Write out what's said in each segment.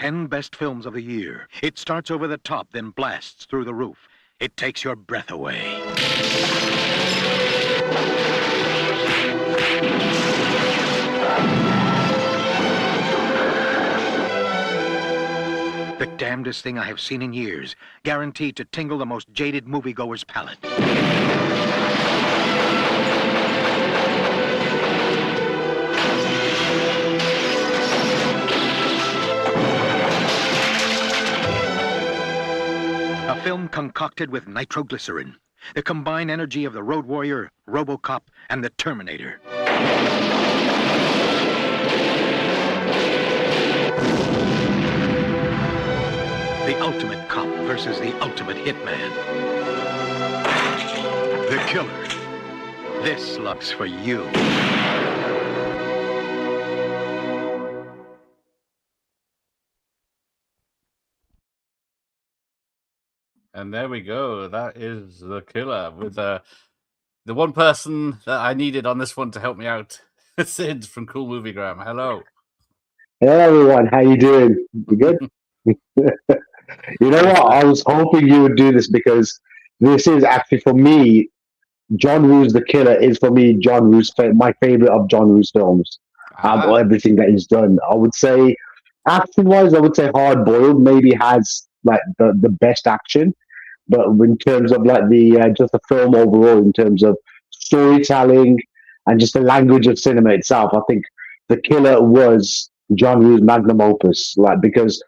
10 best films of the year. It starts over the top, then blasts through the roof. It takes your breath away. The damnedest thing I have seen in years, guaranteed to tingle the most jaded moviegoer's palate. A film concocted with nitroglycerin, the combined energy of the Road Warrior, RoboCop, and the Terminator. The ultimate cop versus the ultimate hitman. The Killer. This looks for you. And there we go. That is The Killer with the one person that I needed on this one to help me out. Sid from Cool Moviegram. Hello. Hello, everyone. How you doing? You good? You know what? I was hoping you would do this because this is actually, for me, John Woo's The Killer is, for me, John Woo's my favorite of John Woo's films. Or everything that he's done. I would say, action-wise, I would say Hard Boiled maybe has like the best action. But in terms of like the just the film overall, in terms of storytelling and just the language of cinema itself, I think The Killer was John Woo's magnum opus. Like, because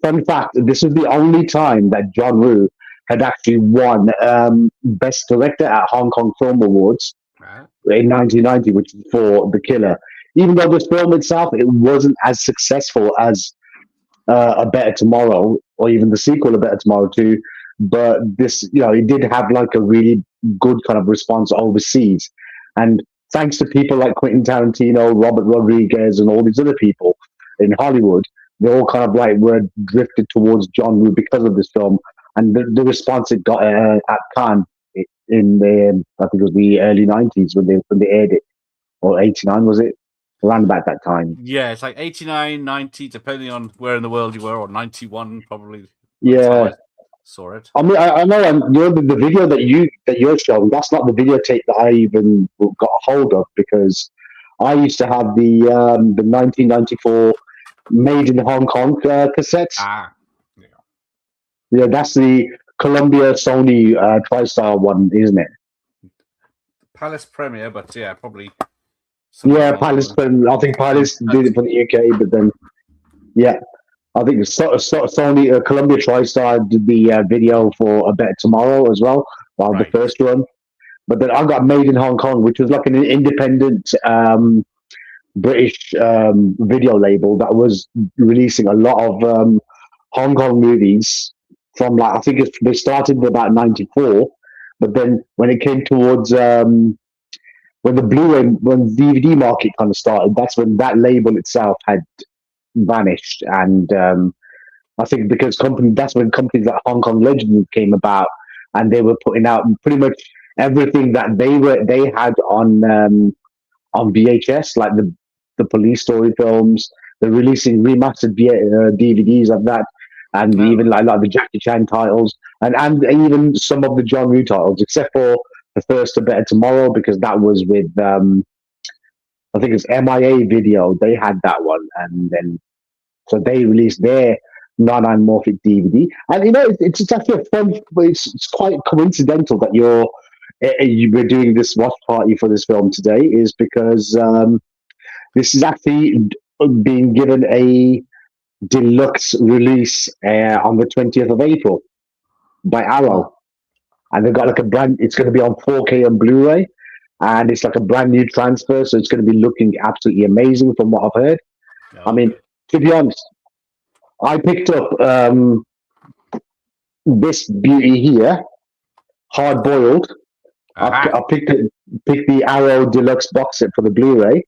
fun fact, this is the only time that John Woo had actually won Best Director at Hong Kong Film Awards in 1990, which is for The Killer. Even though this film itself, it wasn't as successful as A Better Tomorrow, or even the sequel, A Better Tomorrow 2. But this, it did have like a really good kind of response overseas. And thanks to people like Quentin Tarantino, Robert Rodriguez, and all these other people in Hollywood, they all kind of like were drifted towards John Woo because of this film. And the response it got at Cannes in the, I think it was the early 90s when they aired it, or 89, was it? Around about that time. Yeah, it's like 89, 90, depending on where in the world you were, or 91 probably. Yeah. Saw it. I mean, I know, the video that you're showing, that's not the videotape that I even got a hold of, because I used to have the 1994 Made in Hong Kong cassettes. Yeah, that's the Columbia Sony TriStar one, isn't it? Palace Premiere, but yeah, probably. Yeah, Palace. I think Palace did it for the UK, but then yeah. I think Sony, Columbia TriStar did the video for A Better Tomorrow as well, the first one. But then I got Made in Hong Kong, which was like an independent British video label that was releasing a lot of Hong Kong movies from, like, I think they started in about 94, but then when it came towards when the Blu-ray, when the DVD market kind of started, that's when that label itself had vanished. And I think because that's when companies like Hong Kong Legend came about, and they were putting out pretty much everything that they had on VHS, like the police story films. They're releasing remastered DVDs of that, and even like the Jackie Chan titles, and even some of the John Woo titles, except for the first A Better Tomorrow, because that was with I think it's MIA Video. They had that one, and then so they released their non-anamorphic DVD. And it's actually a fun, but it's quite coincidental that we're doing this watch party for this film today, is because this is actually being given a deluxe release on the 20th of April by Arrow, and they've got like it's going to be on 4K and Blu-ray. And it's like a brand new transfer, so it's going to be looking absolutely amazing from what I've heard. I mean, to be honest, I picked up this beauty here, Hard Boiled. I picked the Arrow Deluxe box set for the Blu-ray,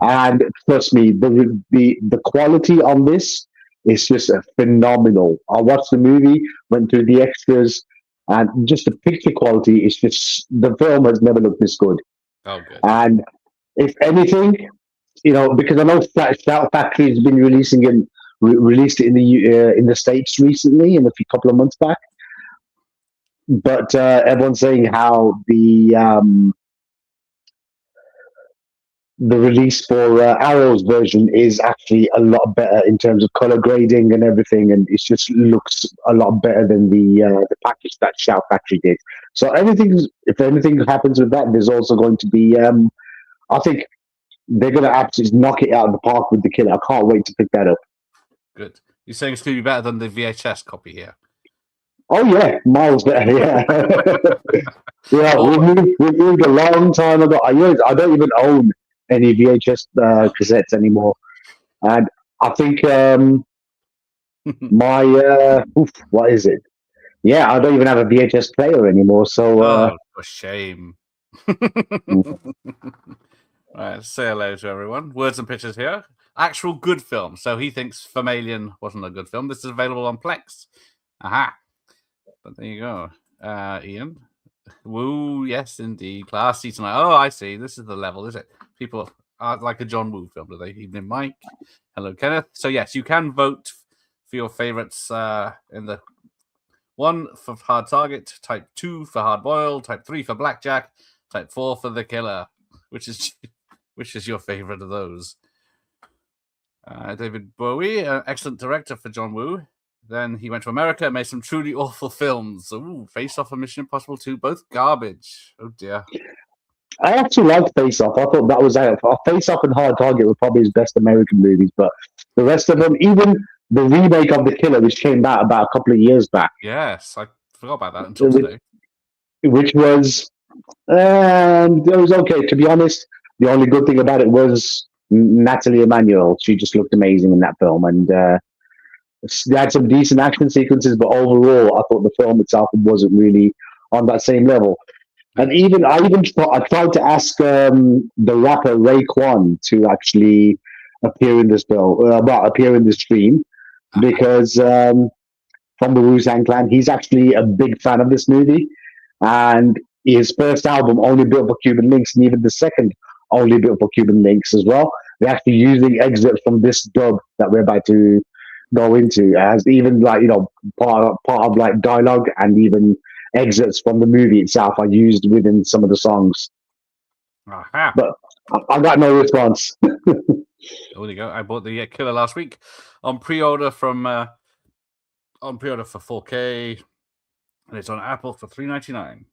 and trust me, the quality on this is just phenomenal. I watched the movie, went through the extras, and just the picture quality is just, the film has never looked this good. Oh, good. And if anything, because I know Shout Factory has been releasing it released it in the States recently, in a couple of months back. But everyone's saying how the release for Arrow's version is actually a lot better in terms of color grading and everything, and it just looks a lot better than the package that Shout Factory did. So if anything happens with that, there's also going to be, I think they're going to absolutely knock it out of the park with The Killer. I can't wait to pick that up. Good. You're saying it's going to be better than the VHS copy here? Oh yeah, miles better. Yeah, yeah. We moved a long time ago. I don't even own any VHS cassettes anymore, and I think my what is it? Yeah, I don't even have a VHS player anymore. So for shame. Right, say hello to everyone. Words and pictures here. Actual good film. So he thinks Famalian wasn't a good film. This is available on Plex. Aha. But there you go. Ian. Woo, yes, indeed. Classy tonight. Oh, I see. This is the level, is it? People are like a John Woo film, do they? Evening Mike. Hello, Kenneth. So, yes, you can vote for your favorites in the 1 for Hard Target, type 2 for Hard Boiled, type 3 for Blackjack, type 4 for The Killer. Which is your favorite of those? David Bowie, excellent director for John Woo. Then he went to America and made some truly awful films. Ooh, Face Off and Mission Impossible 2, both garbage. Oh dear. I actually liked Face Off. I thought that was Face Off and Hard Target were probably his best American movies, but the rest of them, even the remake of The Killer, which came out about a couple of years back. Yes, I forgot about that until today. Which was, it was okay. To be honest, the only good thing about it was Natalie Emmanuel. She just looked amazing in that film, and they had some decent action sequences, but overall, I thought the film itself wasn't really on that same level. And I tried to ask the rapper Raekwon to actually appear in this film, appear in this stream, because from the Wu-Tang Clan, he's actually a big fan of this movie, and his first album only built for Cuban Links, and even the second only built for Cuban Links as well. They're actually using excerpts from this dub that we're about to go into, as even part of like dialogue and even excerpts from the movie itself are used within some of the songs. Aha. But I got no response. There you go. I bought the Killer last week on pre-order for 4K, and it's on Apple for $3.99.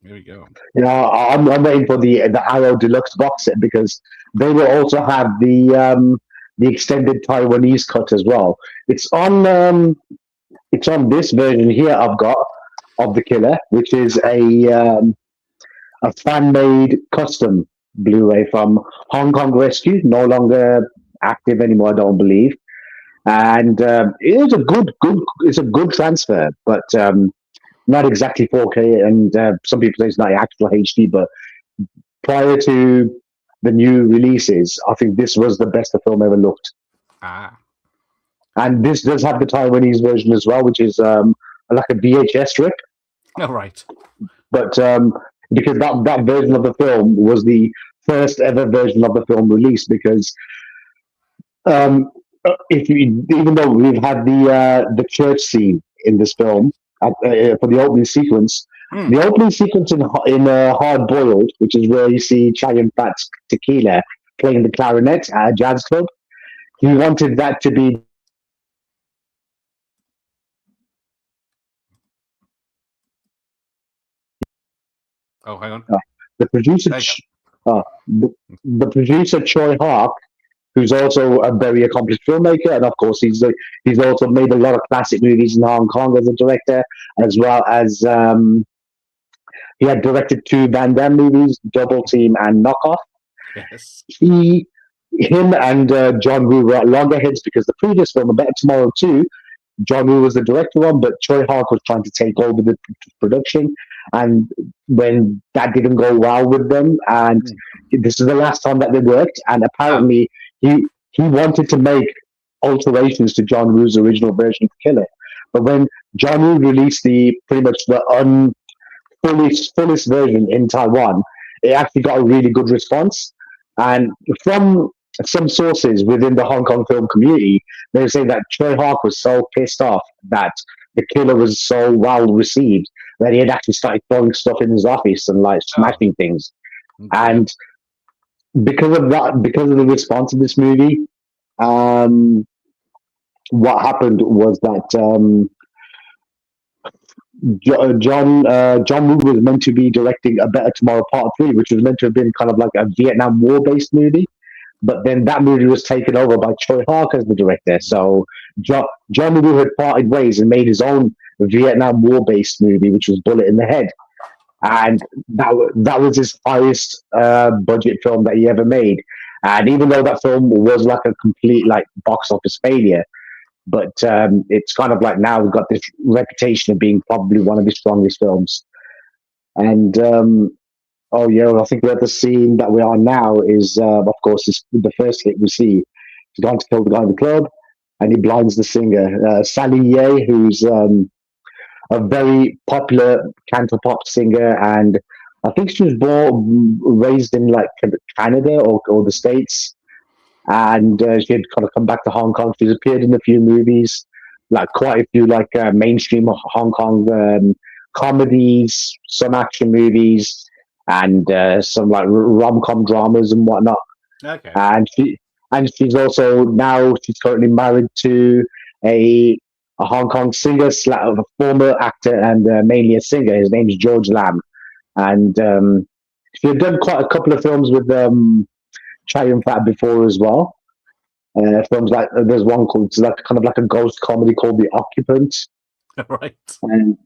Here we go. Yeah, I'm waiting for the Arrow Deluxe box set, because they will also have the extended Taiwanese cut as well. It's on this version here I've got of The Killer, which is a fan-made custom Blu-ray from Hong Kong Rescue, no longer active anymore, I don't believe. And it is it's a good transfer, but not exactly 4K. And some people say it's not actual HD, but prior to the new releases, I think this was the best the film ever looked. And this does have the Taiwanese version as well, which is like a VHS strip. Oh, right. But because that version of the film was the first ever version of the film released, because even though we've had the church scene in this film for the opening sequence, the opening sequence in Hard Boiled, which is where you see Chayan Fat's Tequila playing the clarinet at a jazz club, he wanted that to be. Oh, hang on. The producer, the producer Choi Hark, who's also a very accomplished filmmaker, and of course he's also made a lot of classic movies in Hong Kong as a director, as well as he had directed 2 Van Damme movies, Double Team and Knockoff. Yes. Him and John Woo were at loggerheads, because the previous film, A Better Tomorrow 2, John Woo was the director on, but Choi Hark was trying to take over the production. And when that didn't go well with them, and this is the last time that they worked, and apparently he wanted to make alterations to John Woo's original version of Killer. But when John Woo released pretty much the fullest version in Taiwan, it actually got a really good response. And from some sources within the Hong Kong film community, they were saying that Choi Hark was so pissed off that the killer was so well received that he had actually started throwing stuff in his office and like smashing things. Okay. And because of that, because of the response of this movie, what happened was that John Woo was meant to be directing A Better Tomorrow Part 3, which was meant to have been kind of like a Vietnam War based movie. But then that movie was taken over by Choi Hark as the director. So John Woo had parted ways and made his own Vietnam War based movie, which was Bullet in the Head. And that was his highest budget film that he ever made. And even though that film was like a complete like box office failure, but it's kind of like now got this reputation of being probably one of his strongest films. And oh yeah, I think the scene that we are now is, of course, is the first hit we see. He's gone to kill the guy in the club, and he blinds the singer, Sally Ye, who's a very popular cantopop singer, and I think she was raised in like Canada or the States, and she had kind of come back to Hong Kong. She's appeared in a few movies, like quite a few like mainstream Hong Kong comedies, some action movies, and some like rom-com dramas and whatnot. Okay. And she's also now she's currently married to a Hong Kong singer, a former actor and mainly a singer. His name's George Lam, and she had done quite a couple of films with Chow Yun-fat before as well. Films like there's one called it's like kind of like a ghost comedy called The Occupant, Right. and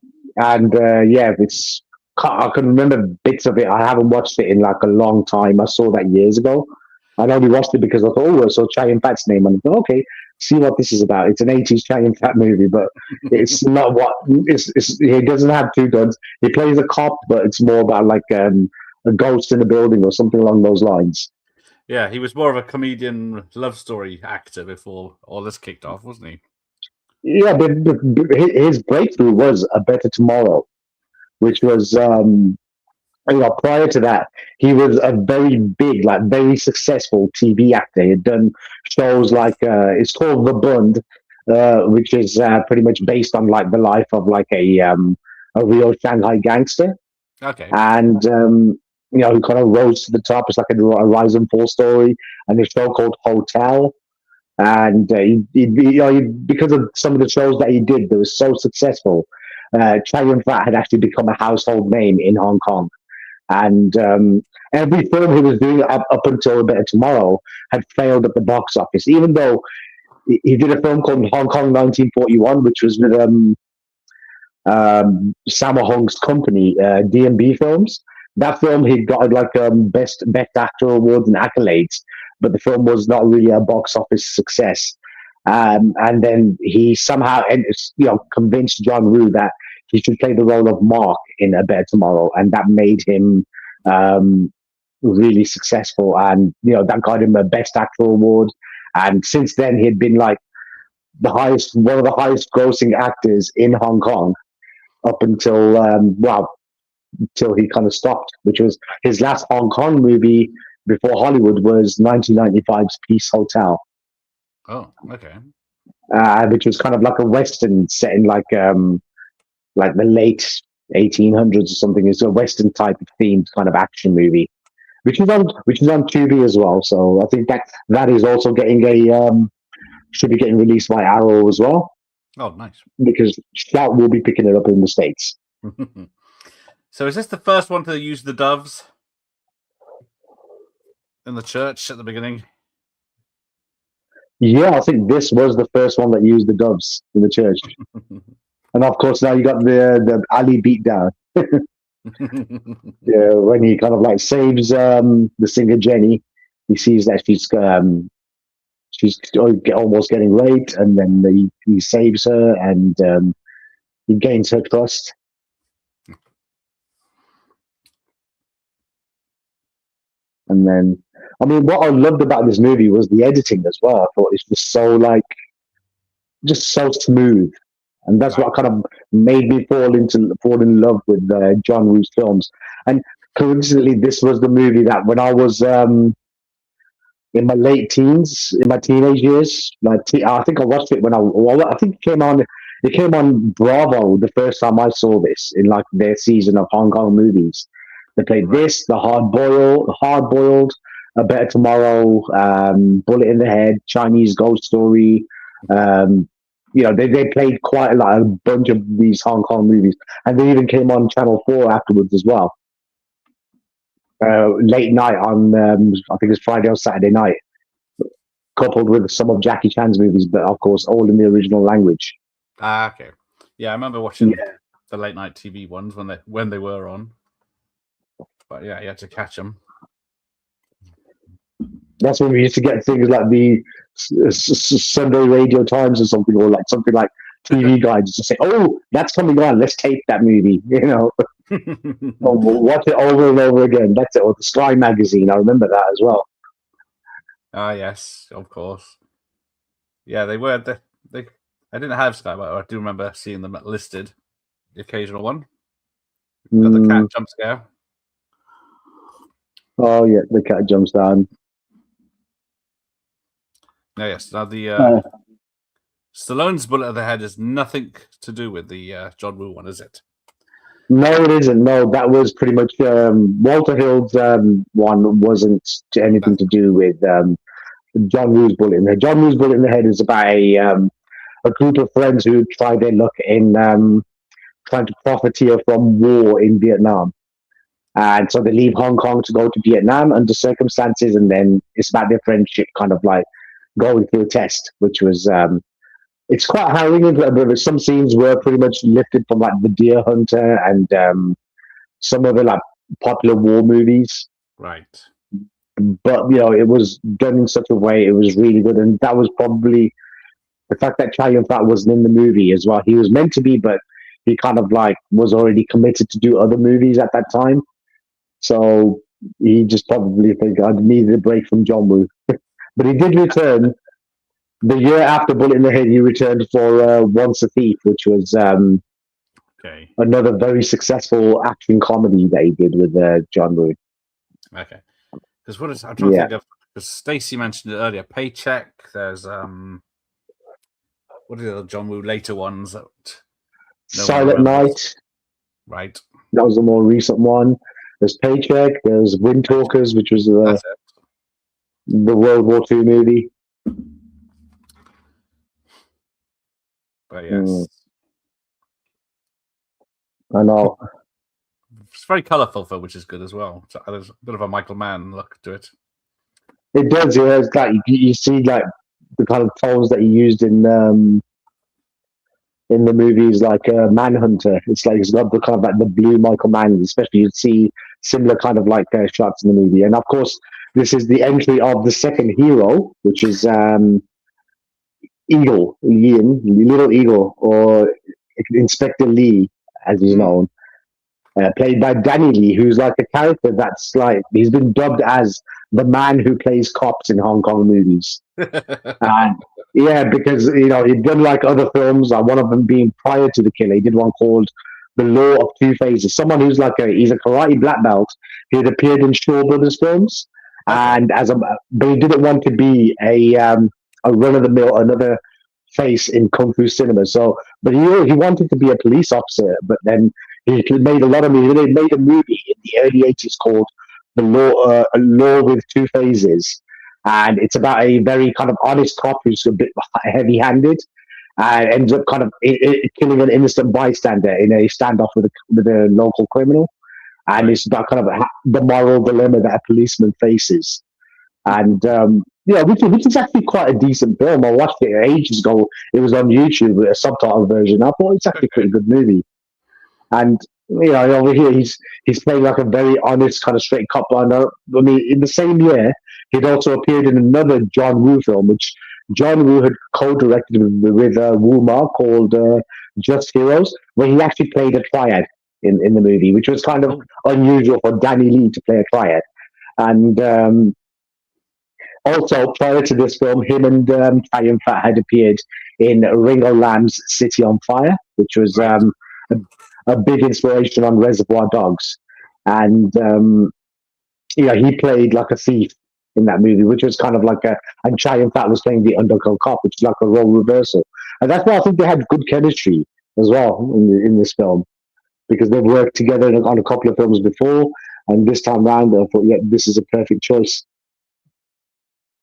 yeah, it's I can remember bits of it. I haven't watched it in like a long time. I saw that years ago. I only watched it because I thought, oh, I saw Chow Yun-fat's name, and I thought, okay, see what this is about. It's an 80s Chow Yun-fat movie, but it's not what he doesn't have two guns. He plays a cop, but it's more about like a ghost in a building or something along those lines. Yeah, he was more of a comedian love story actor before all this kicked off, wasn't he? Yeah, but his breakthrough was A Better Tomorrow, which was prior to that, he was a very big, like very successful TV actor. He had done shows like it's called The Bund, which is pretty much based on like the life of like a real Shanghai gangster. Okay. And who kind of rose to the top. It's like a rise and fall story. And a show called Hotel. And because of some of the shows that he did that was so successful, Chow Yun-fat had actually become a household name in Hong Kong. And every film he was doing up until A Better Tomorrow had failed at the box office, even though he did a film called Hong Kong 1941, which was with Sammo Hung's company, D&B Films. That film he got like best actor awards and accolades, but the film was not really a box office success. And then he somehow convinced John Woo that he should play the role of Mark in A Better Tomorrow, and that made him really successful. And that got him a Best Actor award. And since then, he had been like one of the highest grossing actors in Hong Kong up until until he kind of stopped, which was his last Hong Kong movie before Hollywood was 1995's Peace Hotel. Oh, okay. Which was kind of like a Western set in like the late 1800s or something. It's a Western type of themed kind of action movie, which is on Tubi as well. So I think that is also getting should be getting released by Arrow as well. Oh, nice. Because Shout will be picking it up in the States. So is this the first one to use the doves in the church at the beginning? Yeah, I think this was the first one that used the doves in the church. And of course, now you got the Ali beatdown. Yeah, when he kind of like saves the singer Jenny, he sees that she's almost getting raped, and then he saves her, and he gains her trust. And then, I mean, what I loved about this movie was the editing as well. I thought it was just so smooth. And that's what kind of made me fall in love with John Woo's films. And coincidentally, this was the movie that when I was in my late teens, in my teenage years. I think I watched it when I think it came on. It came on Bravo the first time I saw this in like their season of Hong Kong movies. They played this, the Hard Boiled, A Better Tomorrow, Bullet in the Head, Chinese Ghost Story. They played quite a bunch of these Hong Kong movies, and they even came on Channel 4 afterwards as well. Late night on, I think it's Friday or Saturday night, coupled with some of Jackie Chan's movies, but of course, all in the original language. Okay. Yeah, I remember watching the late night TV ones when they were on. But yeah, you had to catch them. That's when we used to get things like the Sunday Radio Times or something, or like something like TV Guides to say, "Oh, that's coming on. Let's tape that movie." Or watch it over and over again. That's it. Or the Sky magazine. I remember that as well. Ah, yes, of course. Yeah, they were. I didn't have Sky, but I do remember seeing them listed. The occasional one. Got the cat jump scare. Oh yeah, the cat jumps down. Oh, yes. Now the Stallone's bullet of the head is nothing to do with the John Woo one, is it? No, it isn't. No, that was pretty much Walter Hill's one wasn't anything to do with John Woo's bullet in the head. John Woo's bullet in the head is about a group of friends who try their luck in trying to profiteer from war in Vietnam. And so they leave Hong Kong to go to Vietnam under circumstances, and then it's about their friendship kind of like going through a test, which was it's quite harrowing. But some scenes were pretty much lifted from like The Deer Hunter and some other like popular war movies. Right. But it was done in such a way, it was really good, and that was probably the fact that Chow Yun-fat wasn't in the movie as well. He was meant to be, but he kind of like was already committed to do other movies at that time. So he just probably think I needed a break from John Woo. But he did return the year after Bullet in the Head. He returned for Once a Thief, which was another very successful action comedy that he did with John Woo. Okay, because I'm trying to think of. Because Stacey mentioned it earlier. Paycheck. There's what are the other John Woo later ones? Silent Night. Right. That was the more recent one. There's Paycheck. There's Windtalkers, which was the World War II movie. But yes. I know. It's very colourful, which is good as well. So there's a bit of a Michael Mann look to it. It does, yeah. It's like you see like the kind of tones that he used in the movies, like Manhunter. It's like it's got the kind of like the blue Michael Mann, especially you'd see similar kind of like shots in the movie. And of course, this is the entry of the second hero, which is Eagle, Little Eagle, or Inspector Lee, as he's known. Played by Danny Lee, who's like a character that's like he's been dubbed as the man who plays cops in Hong Kong movies. And yeah, because he'd done like other films, one of them being prior to The Killer. He did one called The Law of Two Phases. Someone who's like he's a karate black belt. He had appeared in Shaw Brothers films, and but he didn't want to be a run of the mill another face in kung fu cinema. So, but he wanted to be a police officer, but then. He made a lot of movies. He made a movie in the early 80s called The Law, A Law with Two Phases. And it's about a very kind of honest cop who's a bit heavy-handed and ends up kind of killing an innocent bystander in a standoff with a local criminal. And it's about kind of the moral dilemma that a policeman faces. And, which is actually quite a decent film. I watched it ages ago. It was on YouTube, a subtitle version. I thought it's actually a pretty good movie. And over here he's playing like a very honest kind of straight cop. I mean, in the same year, he'd also appeared in another John Woo film, which John Woo had co-directed with Woo Ma called Just Heroes, where he actually played a triad in the movie, which was kind of unusual for Danny Lee to play a triad. And also, prior to this film, him and Chow Yun-fat had appeared in Ringo Lam's City on Fire, which was a big inspiration on Reservoir Dogs. And he played like a thief in that movie, which was kind of like and Chai in fact was playing the undercover cop, which is like a role reversal. And that's why I think they had good chemistry as well in this film, because they've worked together on a couple of films before, and this time round, I thought, yeah, this is a perfect choice.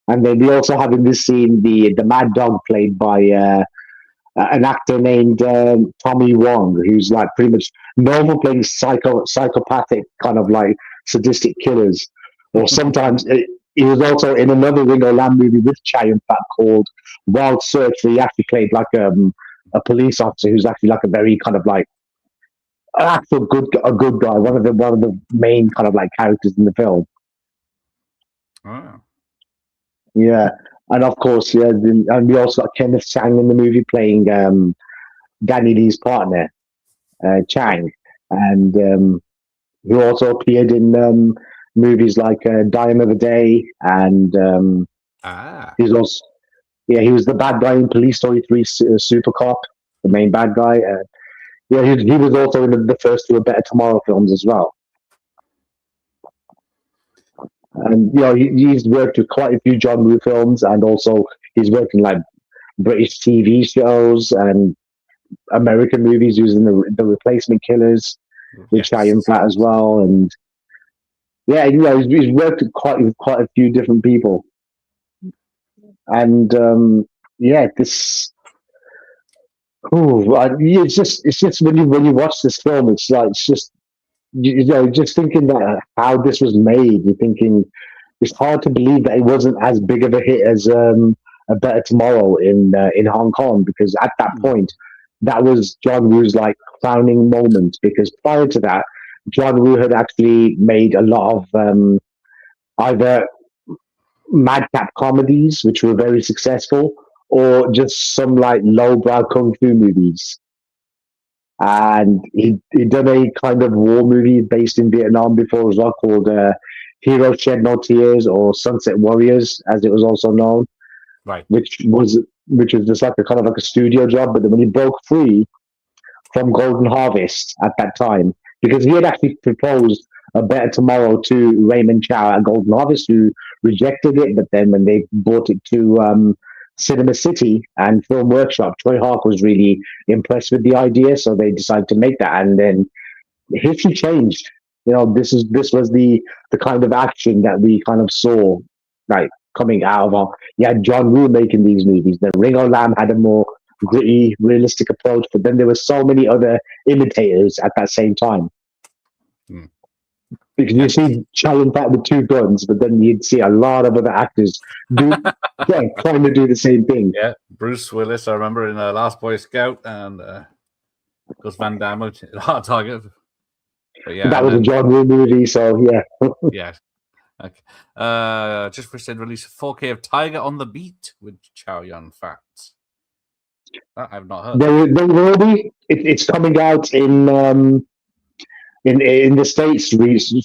And then we also have in this scene the Mad Dog played by an actor named Tommy Wong, who's like pretty much known for playing psychopathic kind of like sadistic killers. Or sometimes he was also in another Ringo Lam movie with Chai in fact called Wild Search, where he actually played like a police officer who's actually like a very kind of like actual a good guy, one of the main kind of like characters in the film. Oh. Yeah, and of course, yeah, and we also got Kenneth Chang in the movie playing Danny Lee's partner, Chang, and who also appeared in movies like Die Another Day, and he's also he was the bad guy in Police Story 3 Super Cop, the main bad guy. Yeah, he was also in the first two A Better Tomorrow films as well. And he's worked with quite a few John Woo films, and also he's worked in like British TV shows and American movies using the Replacement Killers, which I in fact as well. And yeah, he's worked with quite a few different people. And this. It's just when you watch this film, it's like just just thinking that how this was made. You're thinking it's hard to believe that it wasn't as big of a hit as A Better Tomorrow in Hong Kong, because at that point that was John Woo's like crowning moment. Because prior to that, John Woo had actually made a lot of either madcap comedies, which were very successful, or just some like lowbrow kung fu movies. And he'd done a kind of war movie based in Vietnam before as well, called Heroes Shed No Tears, or Sunset Warriors, as it was also known. Right. Which was just like a kind of like a studio job. But then when he broke free from Golden Harvest at that time, because he had actually proposed A Better Tomorrow to Raymond Chow at Golden Harvest, who rejected it. But then when they brought it to Cinema City and Film Workshop, Troy Hark was really impressed with the idea, so they decided to make that. And then history changed. This was the kind of action that we kind of saw, like coming out of John Woo making these movies. The Ringo Lam had a more gritty, realistic approach, but then there were so many other imitators at that same time. Because you see Chai in fact with two guns, but then you'd see a lot of other actors trying to do the same thing. Yeah, Bruce Willis, I remember in Last Boy Scout, and Gus Van Damme, Hard Target. But yeah, that was a John Woo movie, so yeah. Yeah. Okay. Just for said release 4K of Tiger on the Beat with Chow Yun Fat. That I've not heard. They already. It's coming out in the States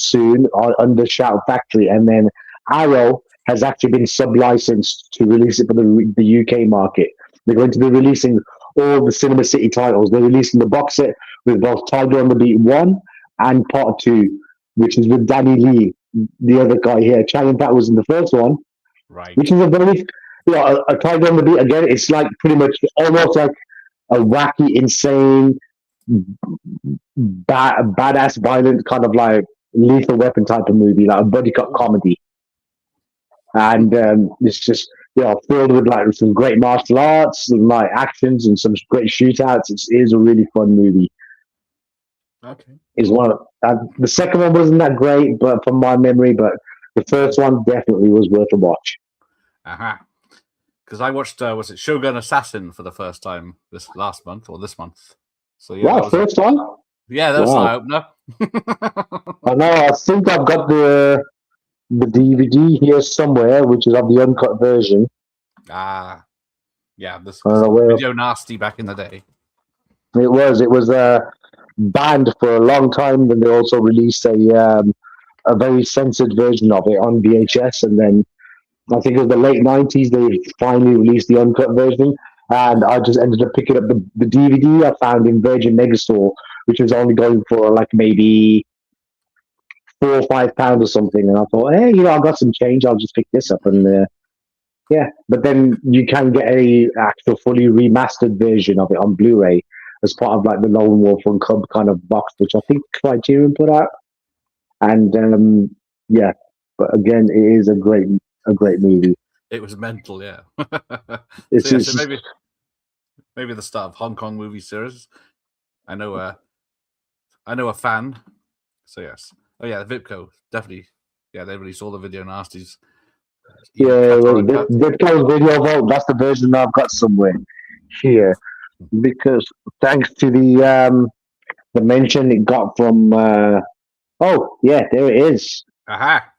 soon under Shout Factory, and then Arrow has actually been sub-licensed to release it for the UK market. They're going to be releasing all the Cinema City titles. They're releasing the box set with both Tiger on the Beat 1 and Part 2, which is with Danny Lee, the other guy here. Chai in fact was in the first one, right? Which is a very, a Tiger on the Beat. Again, it's like pretty much almost like a wacky, insane, badass, violent kind of like Lethal Weapon type of movie, like a buddy cop comedy. And it's just filled with like some great martial arts and like actions and some great shootouts. It is a really fun movie. Okay. Is one of the second one wasn't that great, but from my memory, but the first one definitely was worth a watch. Because I watched was it Shogun Assassin for the first time this month. So yeah, wow, first time. Yeah, that was an eye-opener. I know. I think I've got the DVD here somewhere, which is of the uncut version. Yeah, this was video nasty back in the day. It was banned for a long time. Then they also released a very censored version of it on VHS, and then I think it was the late 90s they finally released the uncut version, and I just ended up picking up the DVD I found in Virgin Megastore, which was only going for like maybe £4 or £5 or something, and I thought, hey, I got some change. I'll just pick this up, and yeah. But then you can get a actual fully remastered version of it on Blu-ray as part of like the Lone Wolf and Cub kind of box, which I think Criterion put out. And yeah, but again, it is a great movie. It was mental, yeah. It's so just, maybe the start of Hong Kong movie series. I know a fan. So yes. Oh yeah, the Vipco, definitely. Yeah, they released all the video nasties. yeah, Vipco's Video Vault. That's the version I've got somewhere here, because thanks to the mention it got from. Oh yeah, there it is. Aha!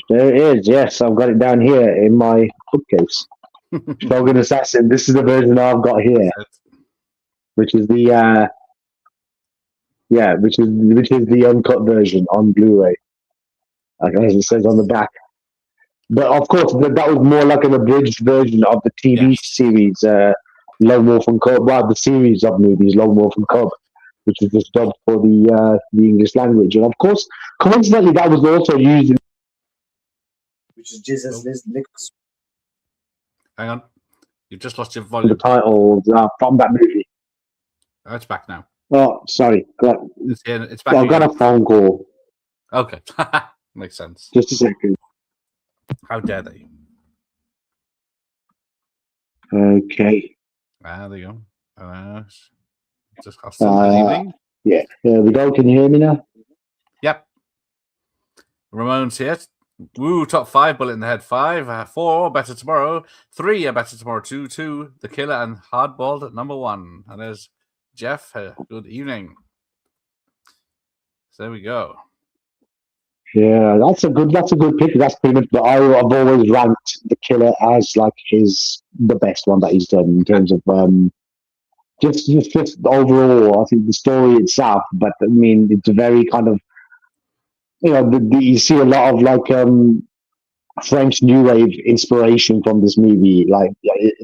There it is. Yes, I've got it down here in my bookcase. Shogun Assassin. This is the version I've got here, which is the which is the uncut version on Blu-ray, as it says on the back. But of course, that was more like an abridged version of the TV series, Lone Wolf and Cub. Well, the series of movies, Lone Wolf and Cub, which was just dubbed for the English language. And of course, coincidentally, that was also used in, which is Jesus Nichols. Hang on, you've just lost your The volume. title from that movie. Oh, it's back now. Oh, sorry. It's back. I've got a phone call. Okay, makes sense. Just a second. How dare they? Okay. There you go. Just good evening. Yeah, there we go. Can you hear me now? Yep. Ramon's here. Woo, top 5, Bullet in the Head 5, 4, Better Tomorrow, 3, A Better Tomorrow 2, 2, The Killer, and Hardballed at number 1. And there's Jeff. Good evening. So there we go. Yeah, that's a good pick. That's pretty much. I've always ranked The Killer as like the best one that he's done in terms of just overall. I think the story itself, but I mean, it's a very kind of you see a lot of like French New Wave inspiration from this movie, like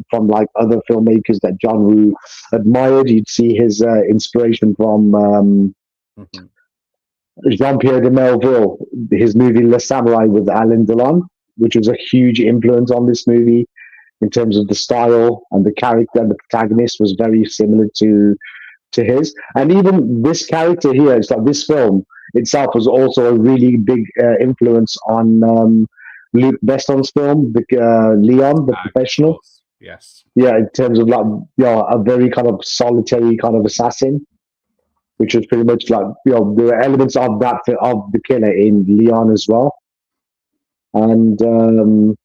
from like other filmmakers that John Woo admired. You'd see his inspiration from Jean-Pierre de Melville, his movie Le Samurai with Alain Delon, which was a huge influence on this movie in terms of the style, and the character and the protagonist was very similar to his. And even this character here, it's like this film itself was also a really big influence on Luc Besson's film, Leon, the Professional. Yes. Yeah, in terms of like a very kind of solitary kind of assassin, which was pretty much like there were elements of that of The Killer in Leon as well. And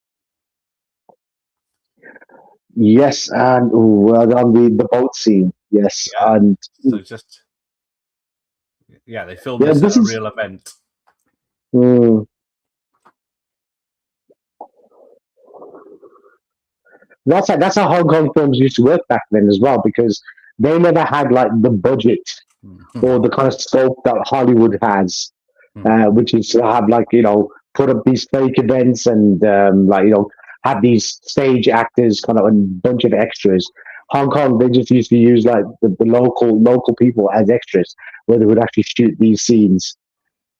yes, and on the boat scene, yes, yeah. And so just they filmed this at a real event. That's how Hong Kong films used to work back then as well, because they never had like the budget or the kind of scope that Hollywood has, which is to have like put up these fake events and have these stage actors kind of a bunch of extras. Hong Kong, they just used to use like the local people as extras, where they would actually shoot these scenes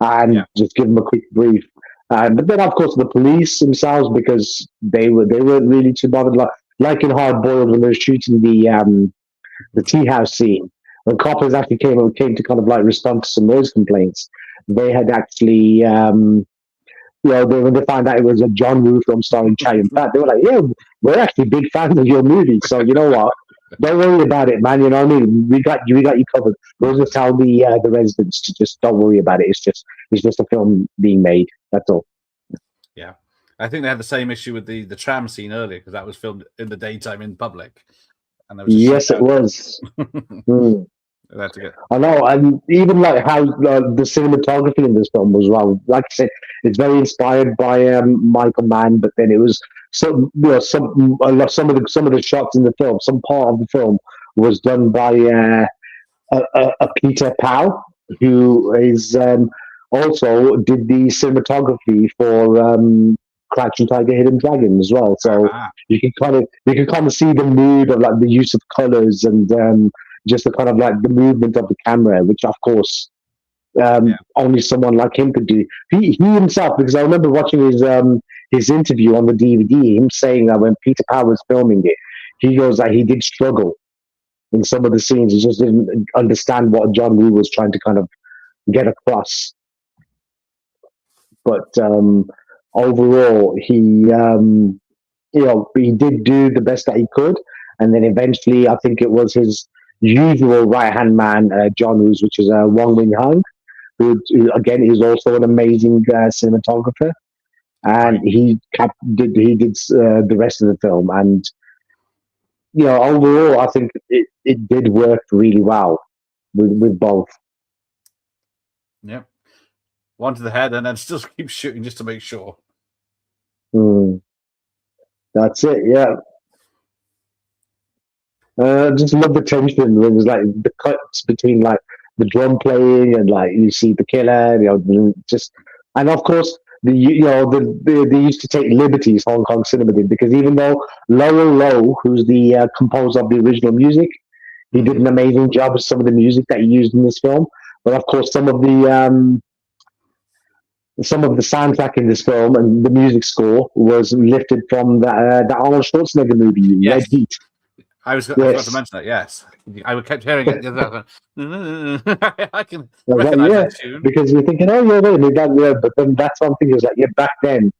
and just give them a quick brief. But then, of course, the police themselves, because they weren't really too bothered. Like in Hard Boiled, when they were shooting the tea house scene, when coppers actually came to kind of like respond to some noise complaints, they had actually, when they found out it was a John Woo film starring Chow Yun-fat, they were like, "Yeah, we're actually big fans of your movie, so you know what? Don't worry about it, man. You know what I mean? We got you covered. We'll just tell the residents to just don't worry about it. It's just a film being made. That's all." Yeah, I think they had the same issue with the tram scene earlier, because that was filmed in the daytime in public, and there was yes, it was. I know, and even like how the cinematography in this film was well. Like I said, it's very inspired by Michael Mann, but then it was some of the shots in the film. Some part of the film was done by a Peter Powell, who is also did the cinematography for Crouching Tiger, Hidden Dragon as well. So you can kind of see the mood of like the use of colors and just the kind of like the movement of the camera, which of course only someone like him could do. He himself, because I remember watching his interview on the DVD, him saying that when Peter Pan was filming it, he goes that he did struggle in some of the scenes. He just didn't understand what John Woo was trying to kind of get across. But overall, he did do the best that he could, and then eventually, I think it was his usual right hand man, John Woo's, which is Wong Wing Hung, who again is also an amazing cinematographer, and he did the rest of the film, and overall, I think it did work really well with both. Yep. One to the head, and then still keep shooting just to make sure. That's it, yeah. Just love the tension when there's like the cuts between like the drum playing and like you see the killer, and of course they used to take liberties, Hong Kong cinema did, because even though Lowell Low, who's the composer of the original music, he did an amazing job with some of the music that he used in this film, but of course some of the soundtrack in this film and the music score was lifted from the Arnold Schwarzenegger movie, Red Heat. I forgot to mention that, yes. I kept hearing it. I can recognize that tune. Because you're thinking, oh, yeah, wait, but then that's one thing is like, back then,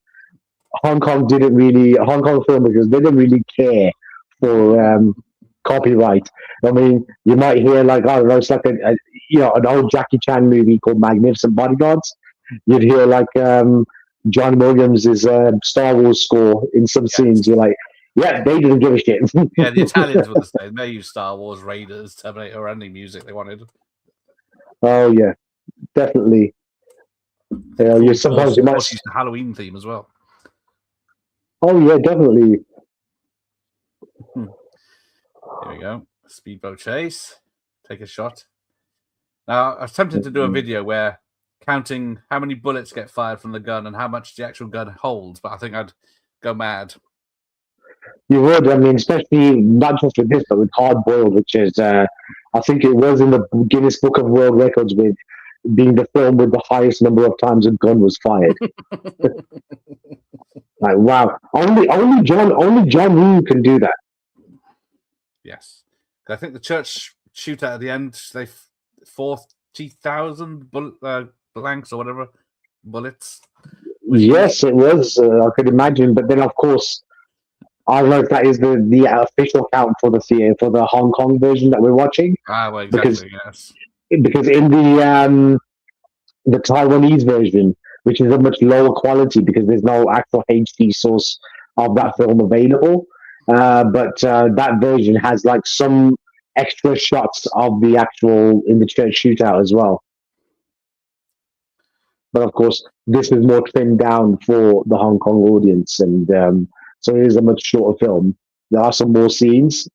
Hong Kong filmmakers didn't really care for copyright. I mean, you might hear like, I don't know, it's like an old Jackie Chan movie called Magnificent Bodyguards. You'd hear like John Williams' Star Wars score in some scenes. You're like, yeah, they didn't give a shit. Yeah, the Italians were the same. They used Star Wars, Raiders, Terminator, or any music they wanted. Oh yeah, definitely. Sometimes you might use the Halloween theme as well. Oh yeah, definitely. Here we go. Speedboat chase. Take a shot. Now, I was tempted to do a video where counting how many bullets get fired from the gun and how much the actual gun holds, but I think I'd go mad. You would, I mean, especially not just with this, but with Hard Boiled, which is, I think it was in the Guinness Book of World Records with being the film with the highest number of times a gun was fired. Like, wow, only John Woo can do that. Yes, I think the church shootout at the end, they 40,000 blanks or whatever bullets. Yes, it was. I could imagine, but then of course, I don't know if that is the official count for the Hong Kong version that we're watching. Well, exactly. Yes. Because in the Taiwanese version, which is a much lower quality because there's no actual HD source of that film available, but that version has like some extra shots of the actual in the church shootout as well. But of course, this is more trimmed down for the Hong Kong audience, and so it is a much shorter film. There are some more scenes,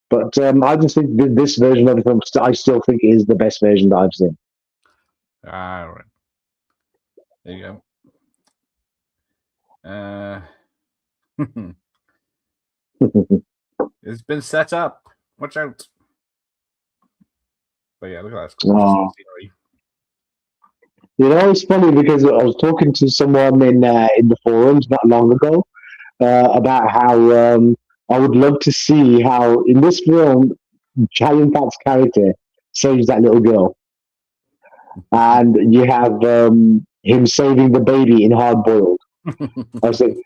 but I just think this version of the film, I still think is the best version that I've seen. All right. There you go. It's been set up. Watch out. But yeah, look at that. Cool. It's funny because I was talking to someone in the forums not long ago about how I would love to see how in this film Chow Yun-fat's character saves that little girl, and you have him saving the baby in Hard Boiled. I was like,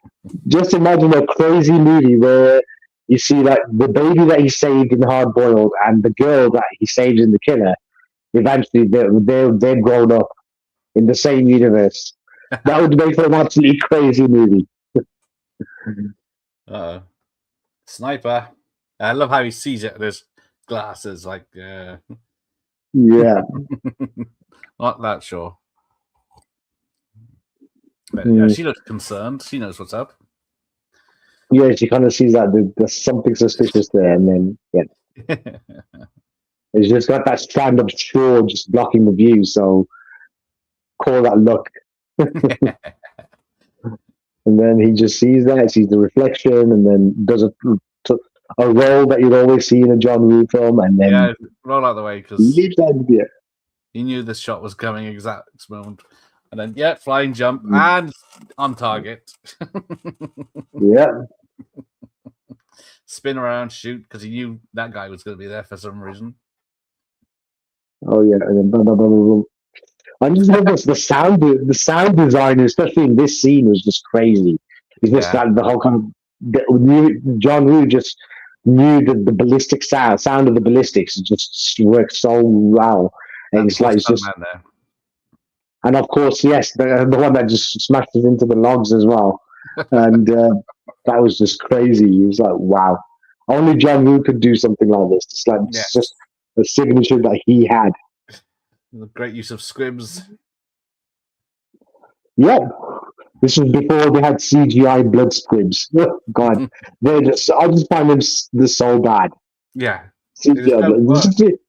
just imagine a crazy movie where you see that the baby that he saved in Hard Boiled and the girl that he saved in The Killer, eventually they're grown up in the same universe. That would make for an absolutely crazy movie. Sniper. I love how he sees it with his glasses. Like, yeah. Not that sure. But yeah, she looks concerned. She knows what's up. Yeah, she kind of sees that there's something suspicious there, and then it's just got that strand of straw just blocking the view. So call that luck. And then he just sees that, sees the reflection, and then does a role that you'd always see in a John Woo film, and then roll out the way because leaves that. He knew this shot was coming exact moment. And then, yeah, flying jump and on target. Yeah. Spin around, shoot, because he knew that guy was going to be there for some reason. Oh yeah, and then blah, blah, blah, blah, blah. I just love this. The sound design, especially in this scene, was just crazy. It's just Yeah. like the whole kind of John Woo just knew the ballistic sound of the ballistics. It just worked so well, and it's like it's just. There. And of course, yes, the one that just smashes into the logs as well, and that was just crazy. It was like, wow, only John Woo could do something like this. It's like it's just a signature that he had. The great use of squibs. Yeah, this was before they had CGI blood squibs. God, they just I just find them so bad. Yeah, CGI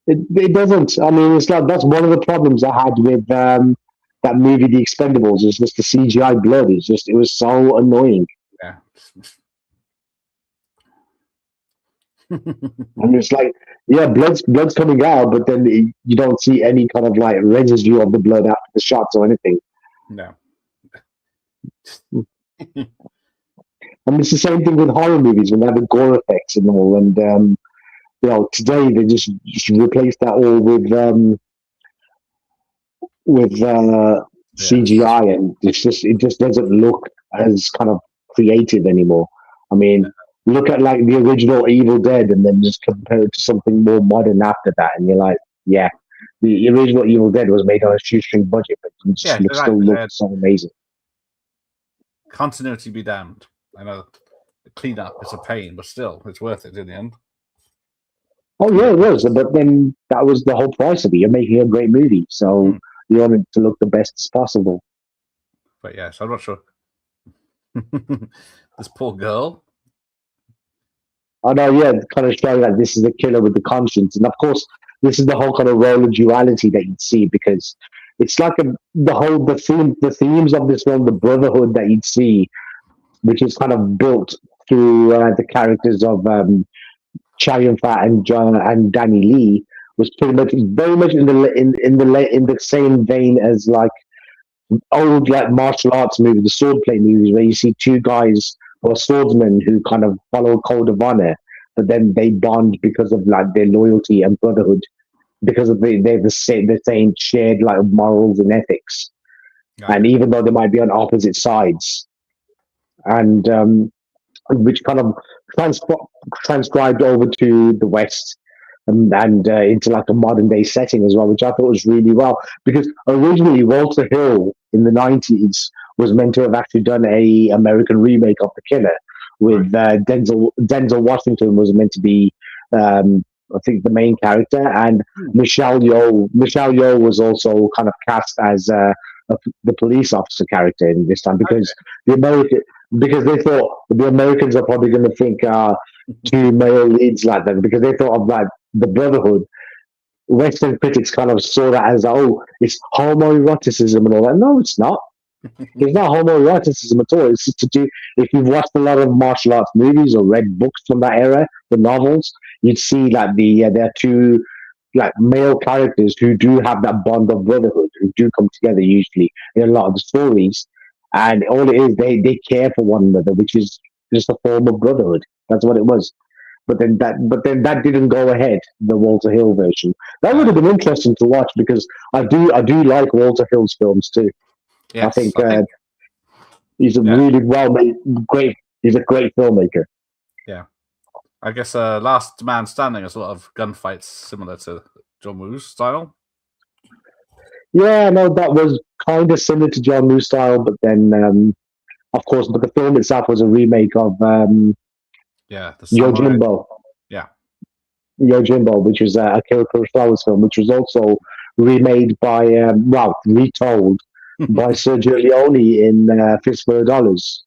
it doesn't. I mean, it's like that's one of the problems I had with that movie, The Expendables. It's just the CGI blood. It was so annoying. Yeah. And it's like, yeah, blood's coming out, but then you don't see any kind of like residue of the blood after the shots or anything. No. I mean, it's the same thing with horror movies when they have the gore effects and all. And today they just replace that all with CGI, and it just doesn't look as kind of creative anymore. I mean, look at like the original Evil Dead, and then just compare it to something more modern after that, and you're like, yeah, the original Evil Dead was made on a shoestring budget, but it just still looks so amazing. Continuity be damned. I know the cleanup is a pain, but still, it's worth it in the end. Oh yeah, it was. But then that was the whole price of it. You're making a great movie, so you want it to look the best as possible. But yes, I'm not sure. This poor girl. I know, yeah, kind of showing that this is the killer with the conscience, and of course, this is the whole kind of role of duality that you'd see, because it's like the themes of this film, the brotherhood that you'd see, which is kind of built through the characters of Chow Yun-fat and John and Danny Lee, was pretty much very much in the same vein as like old like martial arts movies, the swordplay movies, where you see two guys who are swordsmen who kind of follow a code of honor, but then they bond because of like their loyalty and brotherhood, because of they're the same shared like morals and ethics, and even though they might be on opposite sides, and which kind of transcribed over to the West and into like a modern day setting as well, which I thought was really well, because originally Walter Hill in the 90s was meant to have actually done a American remake of The Killer with Denzel Washington was meant to be I think the main character, and Michelle Yeoh was also kind of cast as the police officer character in this time, because because they thought the Americans are probably going to think two male leads like that, because they thought of like the Brotherhood. Western critics kind of saw that as, oh, it's homoeroticism and all that. No, it's not. It's not homoeroticism at all. It's to do, if you've watched a lot of martial arts movies or read books from that era, the novels, you'd see like there are two like male characters who do have that bond of brotherhood, who do come together usually in a lot of the stories. And all it is, they care for one another, which is just a form of brotherhood. That's what it was. But then that didn't go ahead. The Walter Hill version that would have been interesting to watch, because I do like Walter Hill's films too. Yes, I think he's a really well made, great. He's a great filmmaker. Yeah, I guess Last Man Standing is a lot of gunfights similar to John Woo's style. Yeah, no, that was kind of similar to John Woo's style, but then of course, but the film itself was a remake of Yojimbo. Yeah, Yojimbo, which was a Akira Kurosawa's film, which was also remade by retold by Sergio Leone in Fistful of Dollars,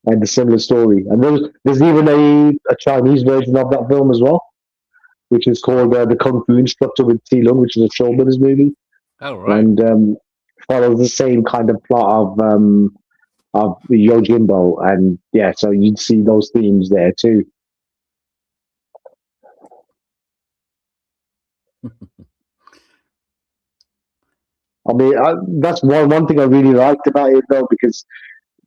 and a similar story. And there's even a Chinese version of that film as well, which is called The Kung Fu Instructor with T. Lung, which is a Shaw Brothers movie. Oh, right. And follows the same kind of plot of Yojimbo, and yeah, so you'd see those themes there too. mean, that's one thing I really liked about it, though, because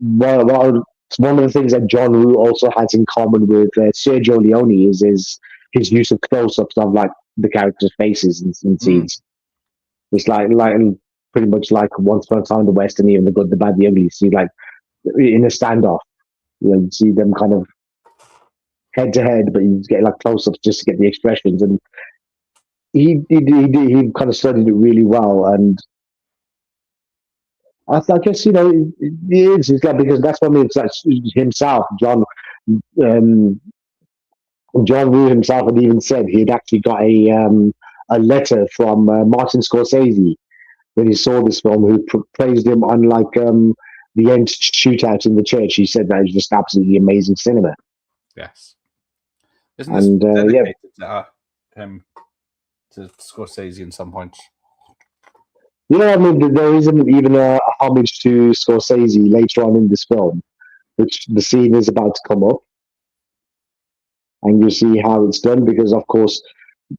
it's one of the things that John Woo also has in common with Sergio Leone is his use of close-ups of like the characters' faces in scenes. It's like pretty much like Once Upon a Time in the West and even The Good, the Bad, the Ugly. You see, like in a standoff, you see them kind of head to head, but you get like close-ups just to get the expressions. And he kind of studied it really well. And I guess it's like, because that's what I mean. It's like himself, um, John Woo himself had even said he'd actually got a letter from Martin Scorsese when he saw this film, who praised him on like the end shootout in the church. He said that it was just absolutely amazing cinema. Yes. Isn't this dedicated to him, to Scorsese in some points? I mean, there isn't even a homage to Scorsese later on in this film, which the scene is about to come up. And you see how it's done, because, of course,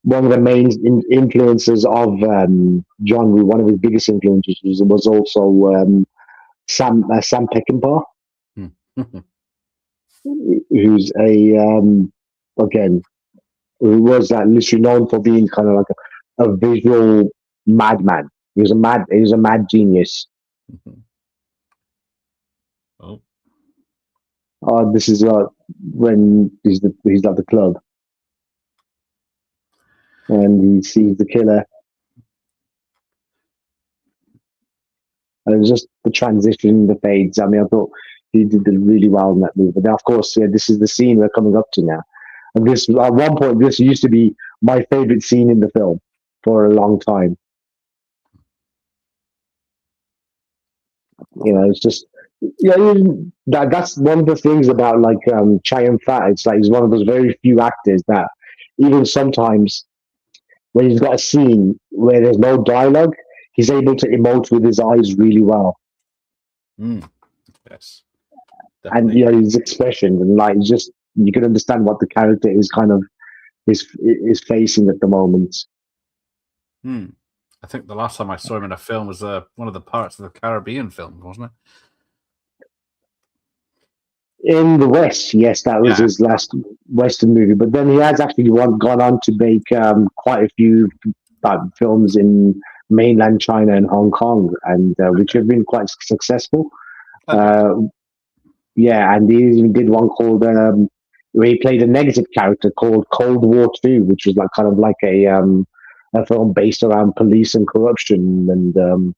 one of the main influences of John Woo, one of his biggest influences, was also Sam Peckinpah, who's again, who was literally known for being kind of like a visual madman. He was a mad genius. Oh, this is when he's at the club, and he sees the killer, and it was just the transition, the fades. I mean, I thought he did really well in that movie. But now, of course, this is the scene we're coming up to now. And this, at one point, this used to be my favorite scene in the film for a long time. It's just, that's one of the things about like Chow Yun-fat. It's like he's one of those very few actors that even sometimes when he's got a scene where there's no dialogue, he's able to emote with his eyes really well. Yes, definitely. And his expression, and like just you can understand what the character is kind of is facing at the moment. I think the last time I saw him in a film was one of the Pirates of the Caribbean film, wasn't it? In the West, yes, that was his last Western movie. But then he has actually gone on to make quite a few films in mainland China and Hong Kong, and which have been quite successful. And he even did one called where he played a negative character called Cold War 2, which was like kind of like a film based around police and corruption, and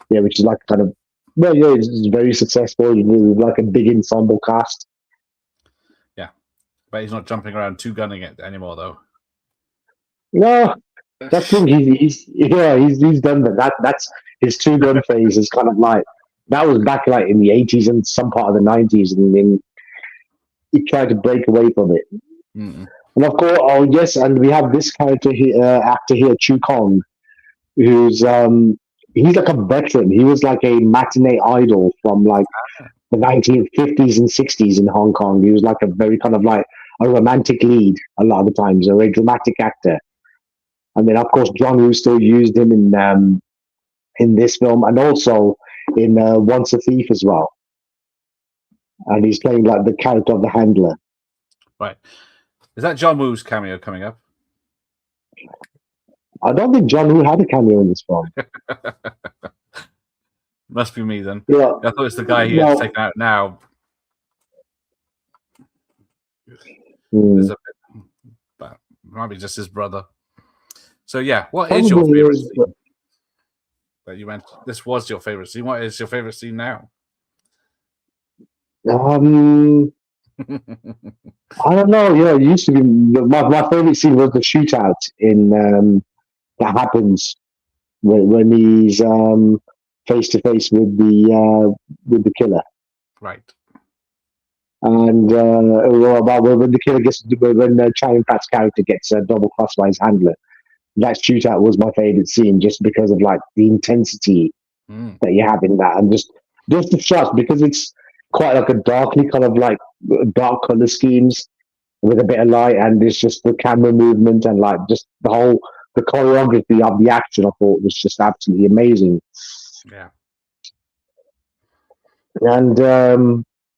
which is like kind of it's very successful with like a big ensemble cast. Yeah, but he's not jumping around two gunning it anymore, though. No, that's the thing. He's done that. That's his two gun phase. Is kind of like that was back like in the 80s and some part of the 90s, and then he tried to break away from it. And of course, and we have this actor here, Chu Kong, who's he's like a veteran. He was like a matinee idol from like the 1950s and 60s in Hong Kong. He was like a very kind of like a romantic lead a lot of the times, or a dramatic actor. And then, of course, John Woo still used him in this film, and also in Once a Thief as well. And he's playing like the character of the handler. Right. Is that John Woo's cameo coming up? I don't think John Woo had a cameo in this film. Must be me then. Yeah. I thought it's the guy he has taken out now. There's a bit, but might be just his brother. So what is your favorite scene? That you mentioned. This was your favorite scene. What is your favorite scene now? I don't know. It used to be my favorite scene was the shootout in that happens when he's face to face with the killer. Right. And when the killer when Chow Yun-fat's character gets double crossed by his handler, that shootout was my favorite scene, just because of like the intensity that you have in that, and just the shots, because it's quite like a darkly kind of like dark color schemes with a bit of light, and it's just the camera movement and like just the the choreography of the action, I thought was just absolutely amazing. Yeah. And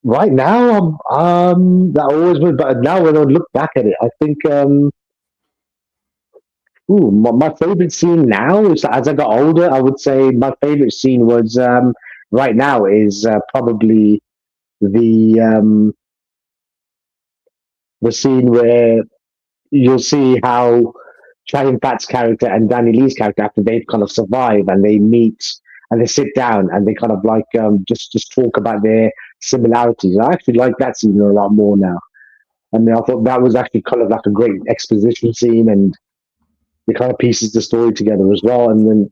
right now, that always was. But now when I look back at it, I think, my favorite scene now is as I got older. I would say my favorite scene was right now is probably the the scene where you'll see how Channing Fat's character and Danny Lee's character, after they've kind of survived and they meet and they sit down and they kind of like just talk about their similarities. I actually like that scene a lot more now. And I thought that was actually kind of like a great exposition scene, and it kind of pieces the story together as well. And then,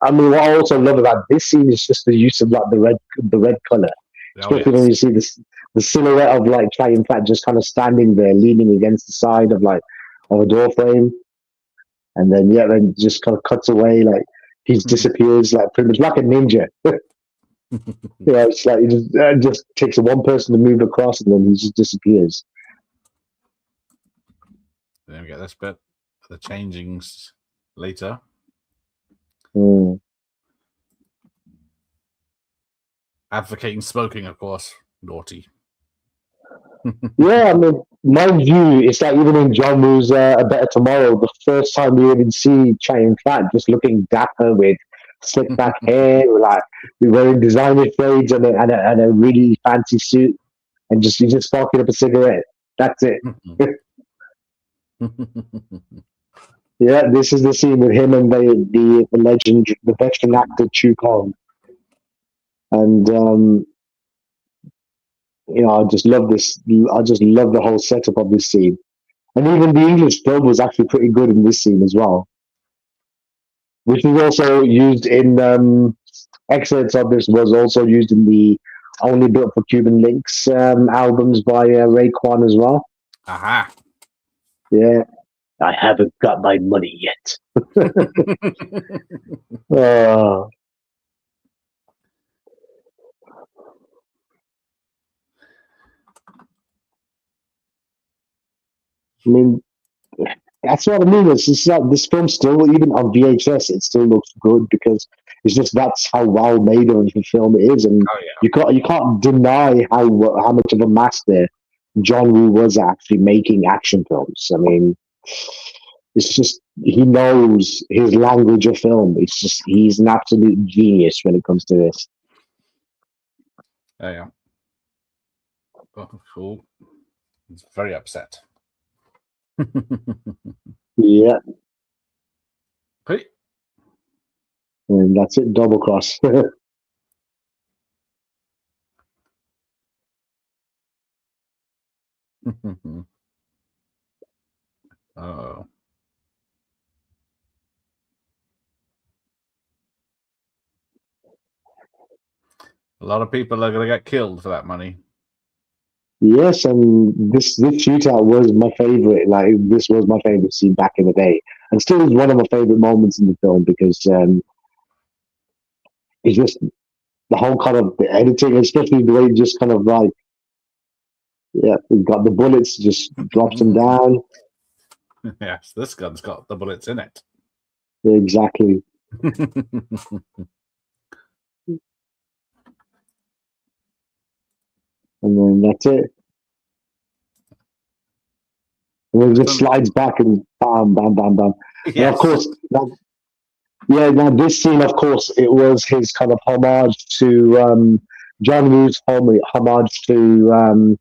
I mean, what I also love about this scene is just the use of like the red color, Oh, especially when you see this the silhouette of like Channing Fat just kind of standing there, leaning against the side of like of a door frame, and then then just kind of cuts away, like he disappears, like pretty much like a ninja. It's like it just takes one person to move across, and then he just disappears. Then we get this bit, the changings later. Advocating smoking, of course. Naughty. Yeah, I mean, mind you, it's like even in John Woo's A Better Tomorrow, the first time we even see Channing Fat just looking dapper with slick back hair, like wearing designer shades and a really fancy suit, and he's just sparking up a cigarette. That's it. Yeah, this is the scene with him and the legend, the veteran actor Chu Kong, and I just love this. I just love the whole setup of this scene. And even the English dub was actually pretty good in this scene as well, which was also used in excerpts of this was also used in the Only Built for Cuban Links albums by Ray Kwan as well. Aha. Yeah. I haven't got my money yet. I mean, that's what I mean. It's just like this film still, even on VHS, it still looks good because it's just that's how well made of the film it is, and you can't deny how much of a master John Woo was actually making action films. I mean, it's just he knows his language of film. It's just he's an absolute genius when it comes to this. Yeah. Oh, cool. He's very upset. Yeah. Hey. And that's it, double cross. Oh. A lot of people are going to get killed for that money. Yes, and this shootout was my favorite. Like, this was my favorite scene back in the day, and still is one of my favorite moments in the film because it's just the whole kind of the editing, especially the way it just kind of like, we've got the bullets, just drops them down. Yes, this gun's got the bullets in it. Exactly. And then that's it. And then it just slides back and bam, bam, bam, bam. Yes. And of course, now this scene, of course, it was his kind of homage to John Woo's homage to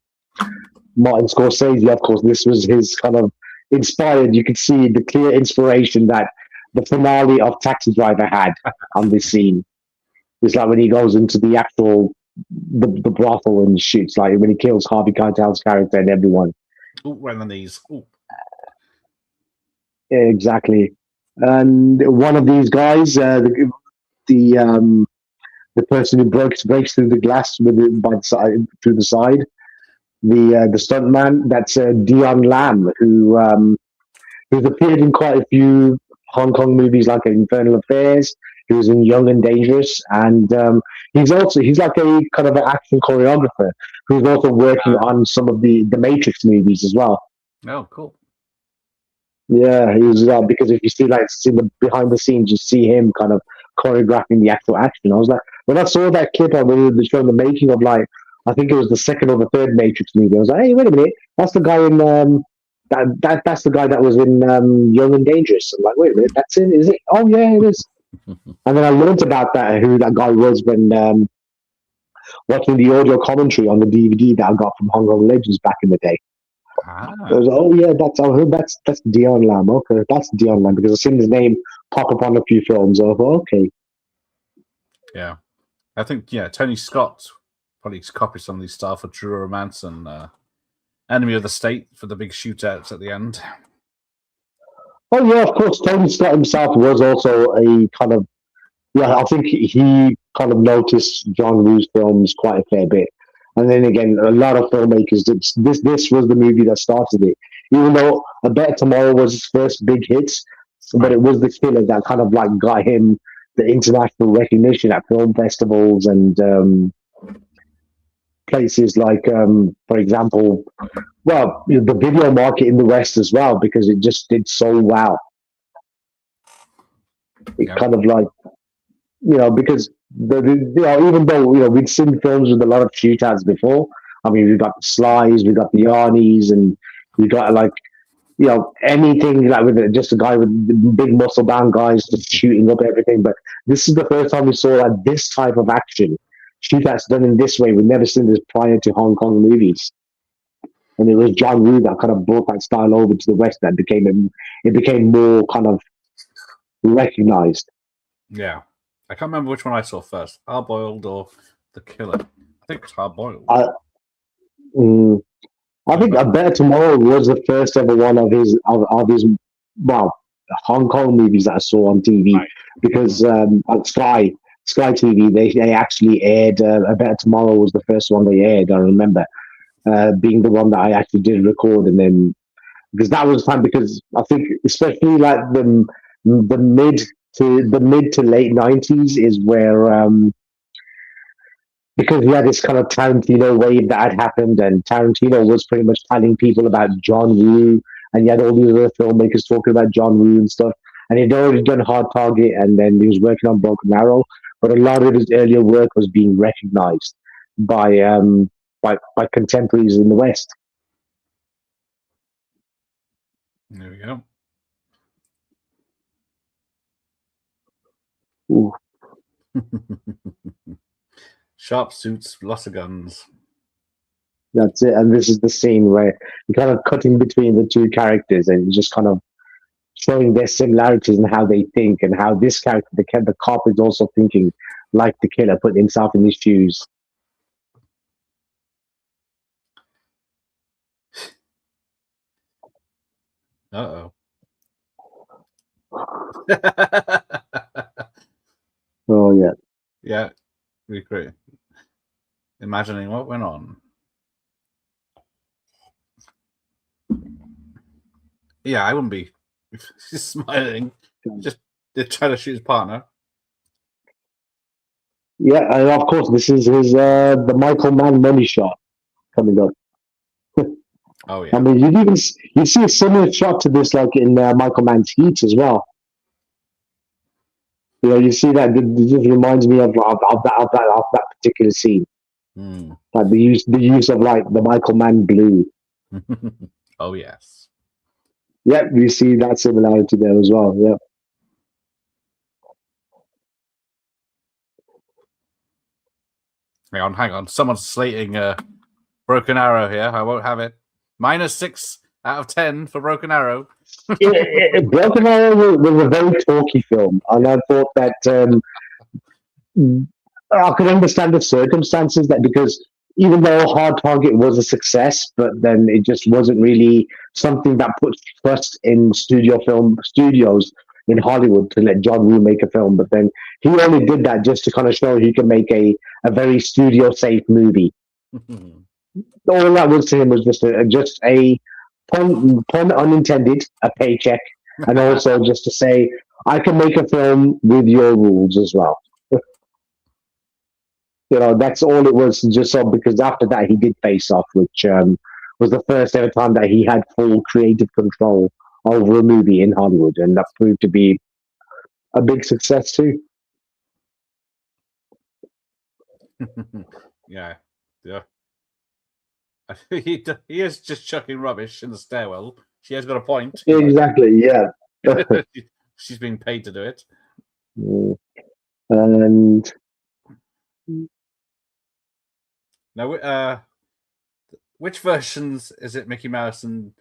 Martin Scorsese. Of course, this was his kind of inspired. You could see the clear inspiration that the finale of Taxi Driver had on this scene. It's like when he goes into the actual the brothel and shoots, like when he kills Harvey Keitel's character and everyone. Ooh, right on the knees. Ooh. Yeah, exactly. And one of these guys, the person who breaks through the glass with it by the side, through the side, the stunt man, that's Dion Lam, who's appeared in quite a few Hong Kong movies like Infernal Affairs. He was in Young and Dangerous, and he's like a kind of an action choreographer who's also working on some of the Matrix movies as well. Oh, cool. Yeah, he was because if you see the behind the scenes, you see him kind of choreographing the actual action. I was like, when I saw that clip on the show, the making of like, I think it was the second or the third Matrix movie. I was like, hey, wait a minute, that's the guy in that's the guy that was in Young and Dangerous. I'm like, wait a minute, that's it, is it? Oh yeah, it is. And then I learned about that who that guy was when watching the audio commentary on the DVD that I got from Hong Kong Legends back in the day. Ah, I was like, oh yeah, that's Dion Lam. Okay, that's Dion Lam because I've seen his name pop up on a few films. I thought, okay, yeah. I think Tony Scott probably copied some of these style for True Romance and Enemy of the State for the big shootouts at the end. oh yeah, of course, Tony Scott himself was also a kind of I think he kind of noticed John Woo's films quite a fair bit. And then again, a lot of filmmakers did this was the movie that started it. Even though A Better Tomorrow was his first big hit, but it was The Killer that kind of like got him the international recognition at film festivals and places like, for example, well, the video market in the West as well, because it just did so well. It kind of like, because even though we'd seen films with a lot of shootouts before. I mean, we've got the Slies, we've got the Yarnies, and we got like anything like with just a guy with big muscle bound guys just shooting up everything. But this is the first time we saw like this type of action shootouts done in this way. We've never seen this prior to Hong Kong movies, and it was John Woo that kind of brought that style over to the West. That became more kind of recognized. Yeah. I can't remember which one I saw first, Hard Boiled or The Killer. I think it's Hard Boiled. I think A Better Tomorrow was the first ever one of his Hong Kong movies that I saw on TV, right. Because on Sky TV they actually aired A Better Tomorrow was the first one they aired. I remember being the one that I actually did record, and then because that was fun because I think especially like the mid to late 90s is where because we had this kind of Tarantino wave that had happened, and Tarantino was pretty much telling people about John Woo, and you had all these other filmmakers talking about John Woo and stuff. And he'd already done Hard Target, and then he was working on Broken Arrow, but a lot of his earlier work was being recognized by contemporaries in the West. There we go. Ooh. Sharp suits, lots of guns. That's it. And this is the scene where you're kind of cutting between the two characters and just kind of showing their similarities and how they think, and how this character, the cop, is also thinking like the killer, putting himself in his shoes. Uh-oh. Oh, yeah. Yeah, we agree. Imagining what went on. Yeah, I wouldn't be smiling. Just trying to shoot his partner. Yeah, and of course, this is his the Michael Mann money shot coming up. Oh yeah. I mean, you see a similar shot to this, like in Michael Mann's Heat as well. You see that it just reminds me of that particular scene. Like the use of like the Michael Mann blue. Oh yes. Yep, you see that similarity there as well. Yeah. Hang on. Someone's slating Broken Arrow here. I won't have it. -6 out of 10 for Broken Arrow. Broken Arrow was a very talky film, and I thought that I could understand the circumstances, that because even though Hard Target was a success, but then it just wasn't really something that put trust in studios in Hollywood to let John Woo make a film. But then he only did that just to kind of show he can make a very studio safe movie. All that was to him was just a pun unintended, a paycheck, and also just to say, I can make a film with your rules as well. That's all it was. Just so, because after that he did Face Off, which was the first ever time that he had full creative control over a movie in Hollywood, and that proved to be a big success too. Yeah. He is just chucking rubbish in the stairwell. She has got a point. Exactly, yeah. She's been paid to do it. And now, which versions is it? Mickey Mouse and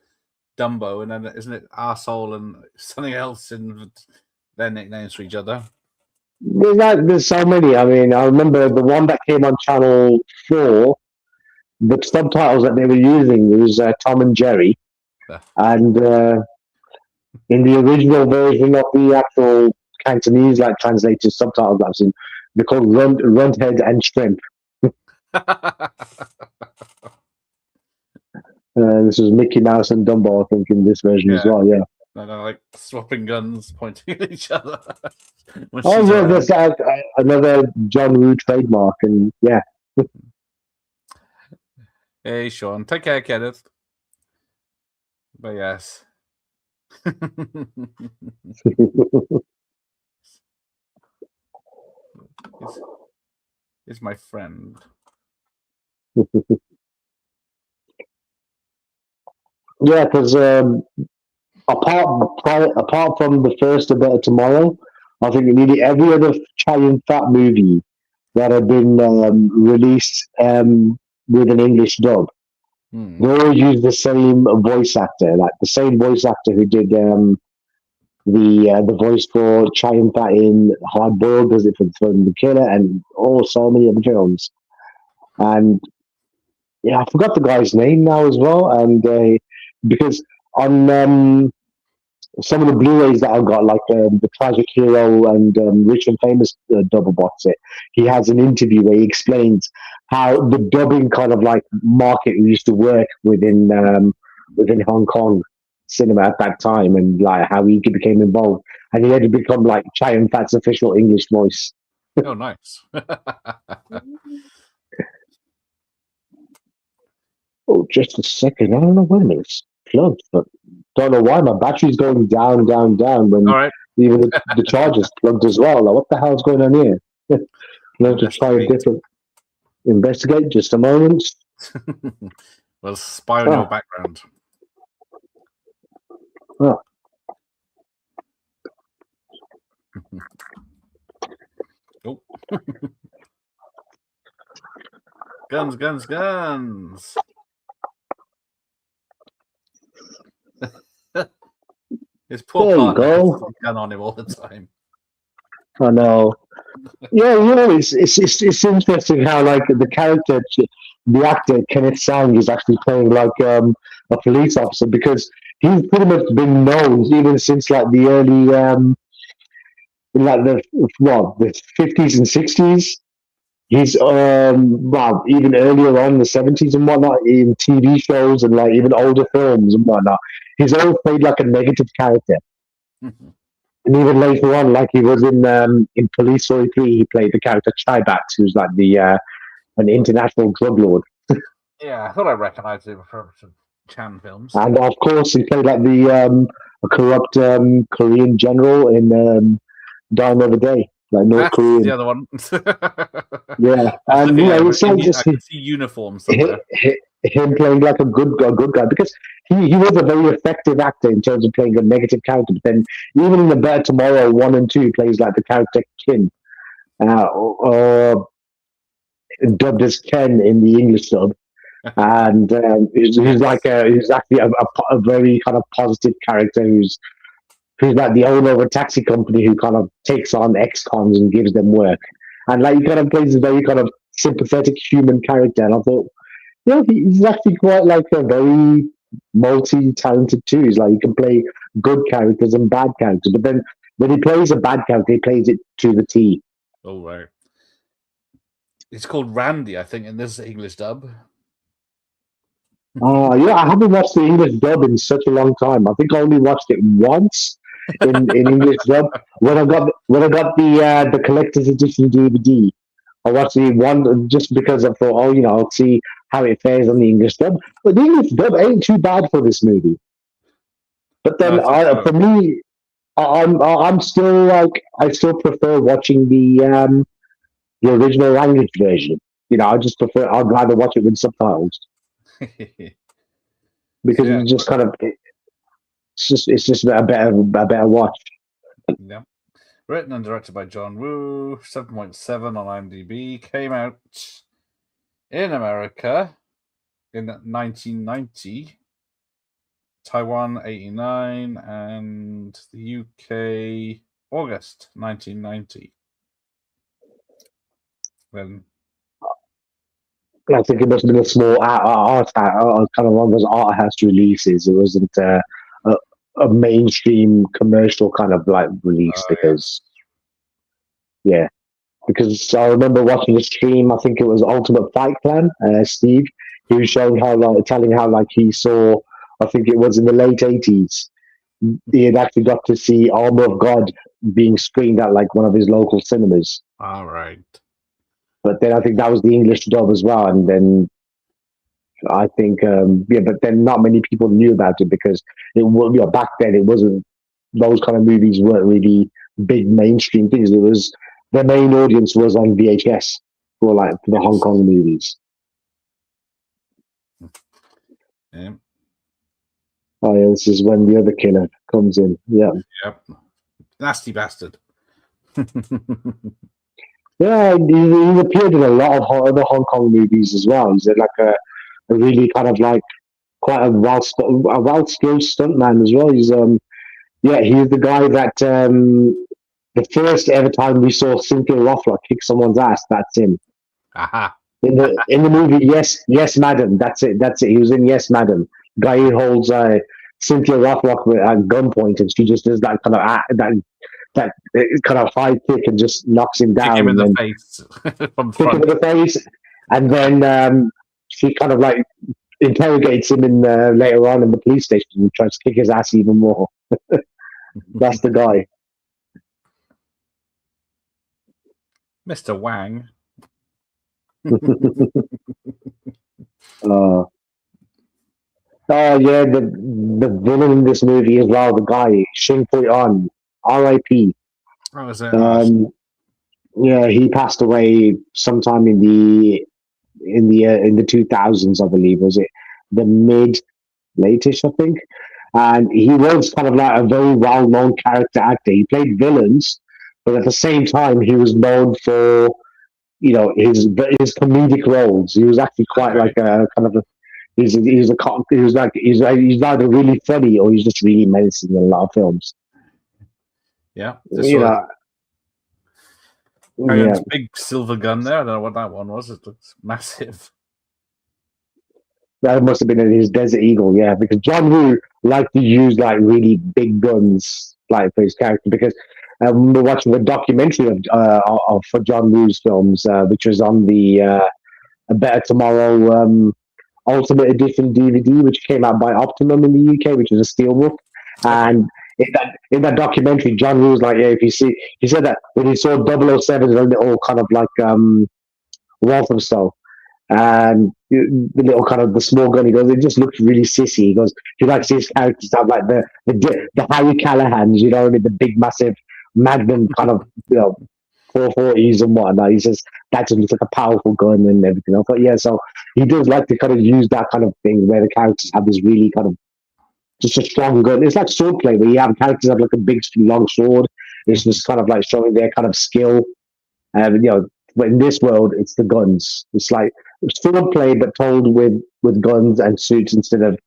Dumbo, and then isn't it Arsehole and something else in their nicknames for each other? there's so many. I mean, I remember the one that came on Channel 4, the subtitles that they were using was Tom and Jerry. Yeah. And in the original version of the actual Cantonese, like translated subtitles I've seen, they're called Runthead and Shrimp. This was Mickey Mouse and Dumbo, I think, in this version as well, yeah. And they're like swapping guns, pointing at each other. Oh, yeah, that's another John Woo trademark, and yeah. Hey, Sean. Take care, Kenneth. But yes. He's my friend. Yeah, because apart from the first A Better Tomorrow, I think nearly every other Italian fat movie that had been released with an English dub, they all use the same voice actor, like the same voice actor who did the voice for Italian fat in Hard Boiled, does it for the Killer, and so many other films. And yeah, I forgot the guy's name now as well, and because on some of the Blu-rays that I've got, like the Tragic Hero and Rich and Famous double box set, he has an interview where he explains how the dubbing kind of like market used to work within Hong Kong cinema at that time, and like how he became involved, and he had to become like Chai and Fat's official English voice. Oh, nice. Oh, just a second. I don't know when it's plugged, but don't know why my battery's going down when even the charger's plugged as well. Like, what the hell's going on here? I'll have to try a different. Investigate. Just a moment. Well, spy on your background. Oh. Oh. Guns. His poor partner has a gun on him all the time. I know. Yeah, it's interesting how like the actor Kenneth Sang is actually playing like a police officer, because he's pretty much been known even since like the early in like the 50s and 60s. He's even earlier on in the 70s and whatnot, in TV shows and like even older films and whatnot. He's always played like a negative character. Mm-hmm. And even later on, like he was in Police Story 3, he played the character Chaibat, who's like an international drug lord. Yeah, I thought I recognized him from some Chan films. And of course, he played like a corrupt Korean general in Die Another Day, like North Korean. The other one. Yeah, and I can see uniforms somewhere. Him playing like a good guy, because he was a very effective actor in terms of playing a negative character. But then even in The Better Tomorrow 1 and 2, he plays like the character Kim, or dubbed as Ken in the English dub, and he's actually a very kind of positive character who's like the owner of a taxi company who kind of takes on ex-cons and gives them work, and like he kind of plays a very kind of sympathetic human character. And I thought, yeah, he's actually quite like a very multi-talented too. He's like, he can play good characters and bad characters, but then when he plays a bad character, he plays it to the T. Oh, right. It's called Randy, I think, in this English dub. Yeah, I haven't watched the English dub in such a long time. I think I only watched it once in English dub when I got the collector's edition DVD. I watched the one just because I thought, I'll see how it fares on the English dub. But the English dub ain't too bad for this movie. But then, I think so. for me, I'm still like I still prefer watching the original language version. I just prefer. I'd rather watch it with subtitles So because yeah, it's just kind of it's just a better watch. yeah. Written and directed by John Woo, 7.7 on IMDb. Came out in America in 1990, Taiwan 89, and the UK August 1990. Then I think it must have been a small kind of one of those art house releases. It wasn't a mainstream commercial kind of like release yes. because I remember watching a stream. I think it was Ultimate Fight Plan. Steve, he was showing telling how like he saw. I think it was in the late '80s. He had actually got to see Armor of God being screened at like one of his local cinemas. All right. But then I think that was the English dub as well. And then I think, but then not many people knew about it because back then it wasn't, those kind of movies weren't really big mainstream things. It was, the main audience was on VHS for the Hong Kong movies. Yeah. Oh yeah, this is when the other killer comes in. Yeah. Yep. Nasty bastard. Yeah, he appeared in a lot of other Hong Kong movies as well. He's like a really kind of like quite a well skilled stuntman as well. He's he's the guy that the first ever time we saw Cynthia Rothrock kick someone's ass, that's him. Aha. In the movie, yes, madam. That's it. He was in Yes, Madam. Guy who holds Cynthia Rothrock at gunpoint, and she just does that kind of that kind of high kick and just knocks him down. Kick him in and the then face from kick him front. in the face, and then she kind of like interrogates him in later on in the police station and tries to kick his ass even more. That's the guy. Mr. Wang. Oh yeah, the villain in this movie as well, the guy Shin Pui-on, R.I.P. That was it. Yeah, he passed away sometime in the 2000s, I believe. Was it the latish, I think? And he was kind of like a very well-known character actor. He played villains, but at the same time, he was known for his comedic roles. He was actually quite like a kind of a he's either really funny or he's just really menacing in a lot of films. Yeah, Yeah. big silver gun there. I don't know what that one was. It looks massive. That must have been his Desert Eagle, yeah, because John Woo liked to use like really big guns like for his character. Because we're watching the documentary of for John Woo's films, which was on the A Better Tomorrow Ultimate Edition DVD, which came out by Optimum in the UK, which is a steelbook. And in that documentary, John Woo was like, yeah, if you see, he said that when he saw 007 and it all kind of like Walthamstow. And the little kind of the small gun, he goes, it just looks really sissy. He goes, he likes his characters to have like the Harry Callahans, you know what I mean, the big massive Magnum kind of 440s and whatnot. He says that just looks like a powerful gun and everything. I thought, yeah, so he does like to kind of use that kind of thing where the characters have this really kind of just a strong gun. It's like swordplay where you have characters have like a big long sword. It's just kind of like showing their kind of skill. But in this world, it's the guns. It's like swordplay, but told with guns and suits instead of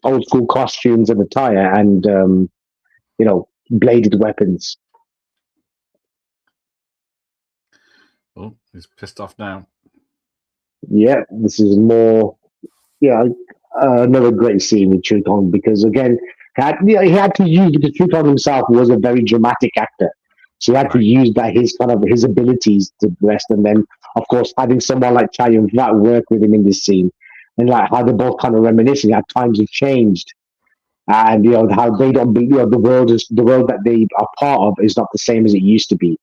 old school costumes and attire and bladed weapons. Oh, he's pissed off now. Yeah, this is more. Yeah, another great scene with Chun Kong because again, he had to use because Chun Kong himself was a very dramatic actor, so he had to use his abilities to the rest, and then of course having someone like Chow Yun-fat work with him in this scene, and like how they're both kind of reminiscing. How times have changed, and how they don't the world that they are part of is not the same as it used to be,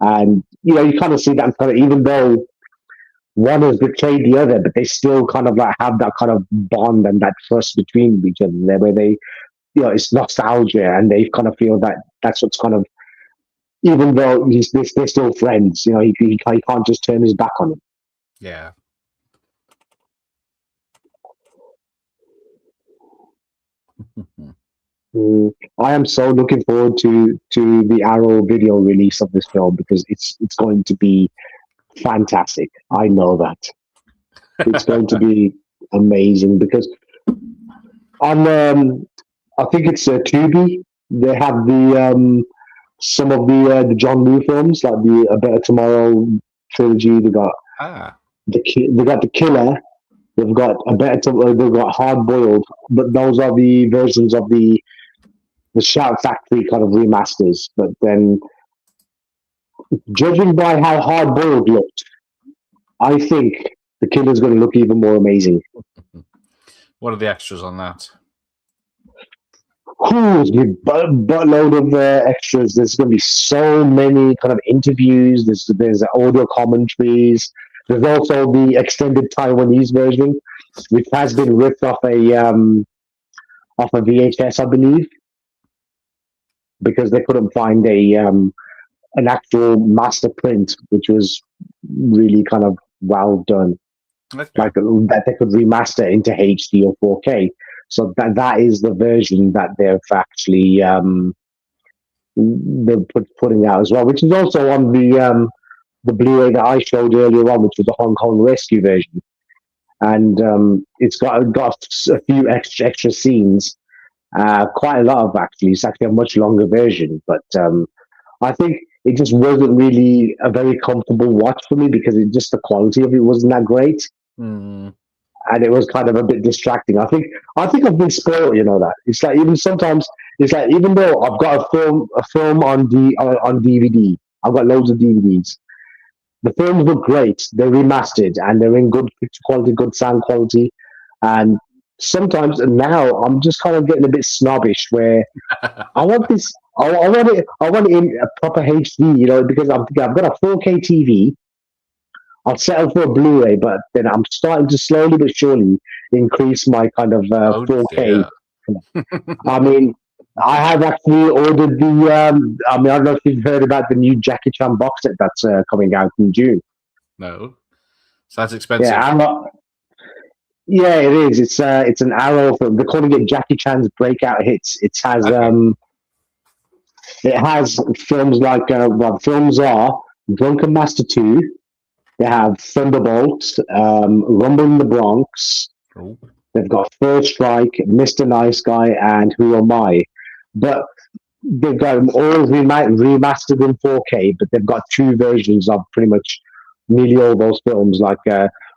and you kind of see that kind of even though one has betrayed the other, but they still kind of like have that kind of bond and that trust between each other there, where they it's nostalgia, and they kind of feel that that's what's kind of, even though they're still friends, he can't just turn his back on him. Yeah. I am so looking forward to the Arrow video release of this film, because it's going to be fantastic. I know that it's going to be amazing, because on I think it's Tubi, they have the some of the John Woo films, like the A Better Tomorrow trilogy. They got they got The Killer. They've got they've got Hard Boiled, but those are the versions of the Shout Factory kind of remasters. But then, judging by how Hard Boiled looked, I think The Killer is going to look even more amazing. What are the extras on that? There's a buttload of extras. There's going to be so many kind of interviews. There's audio commentaries. There's also the extended Taiwanese version, which has been ripped off a VHS, I believe, because they couldn't find an actual master print, which was really kind of well done. Okay. Like that they could remaster into HD or 4K. So that is the version that they've actually they're putting out as well, which is also on the Blu-ray that I showed earlier on, which was the Hong Kong Rescue version, and it's got a few extra scenes, quite a lot of actually. It's actually a much longer version, but I think it just wasn't really a very comfortable watch for me, because the quality of it wasn't that great. And it was kind of a bit distracting. I think I've been spoiled, that. It's like even sometimes even though I've got a film on DVD, I've got loads of DVDs. The films look great. They're remastered and they're in good picture quality, good sound quality. And sometimes now I'm just kind of getting a bit snobbish, where I want this. I want it in a proper HD, because I'm thinking I've got a 4K TV. I'll settle for a Blu-ray, but then I'm starting to slowly but surely increase my kind of 4K. I mean, I have actually ordered the. I don't know if you've heard about the new Jackie Chan box set that's coming out in June. No, so that's expensive. Yeah, it is. It's an Arrow film. They're calling it Jackie Chan's Breakout Hits. It has films like films are Drunken Master 2. They have Thunderbolt, Rumble in the Bronx. Oh. They've got First Strike, Mr. Nice Guy, and Who Am I? But they've got them all remastered in 4K, but they've got two versions of pretty much nearly all those films. Like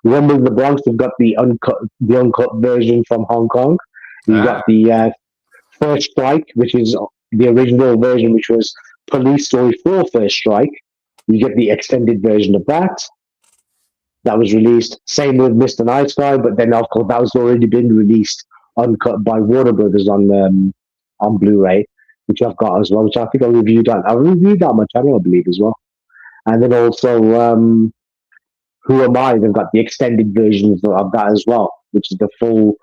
Rumble in the Bronx, they've got the uncut version from Hong Kong. You've got the First Strike, which is the original version, which was Police Story 4 First Strike. You get the extended version of that. That was released. Same with Mr. Nice Guy, but then of course that was already been released uncut by Warner Brothers on Blu-ray, which I've got as well. Which I think I reviewed that on my channel, I believe, as well. And then also Who Am I? They've got the extended versions of that as well, which is the full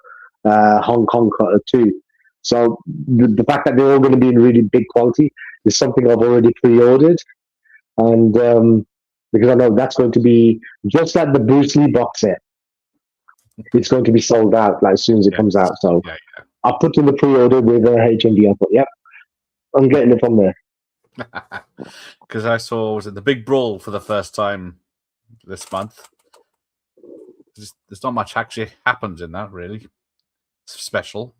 Hong Kong cut too. So the fact that they're all going to be in really big quality is something I've already pre-ordered, and because I know that's going to be just like the Bruce Lee box set. It's going to be sold out like as soon as it comes out. So I put in the pre-order with HMD. I thought, yep, I'm getting it from there. Because I saw, was it The Big Brawl for the first time this month? There's not much actually happens in that, really. It's special.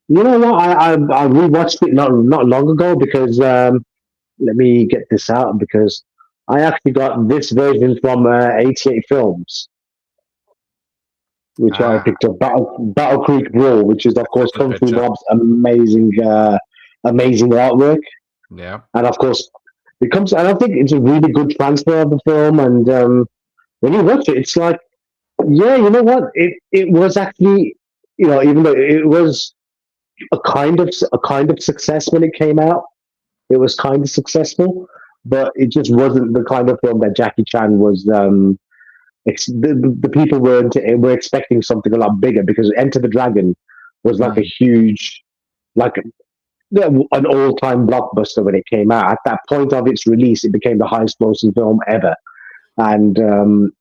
You know what? I rewatched it not long ago, because let me get this out, because I actually got this version from 88 Films, which I picked up. Battle Creek Brawl, which is of course Kung Fu Bob's amazing artwork. Yeah, and of course it comes. And I think it's a really good transfer of the film. And when you watch it, it's like, yeah, you know what? It was actually, even though it was a kind of success when it came out, it was kind of successful, but it just wasn't the kind of film that Jackie Chan was. The people were expecting something a lot bigger, because Enter the Dragon was like a huge, like an all-time blockbuster when it came out. At that point of its release, it became the highest grossing film ever. And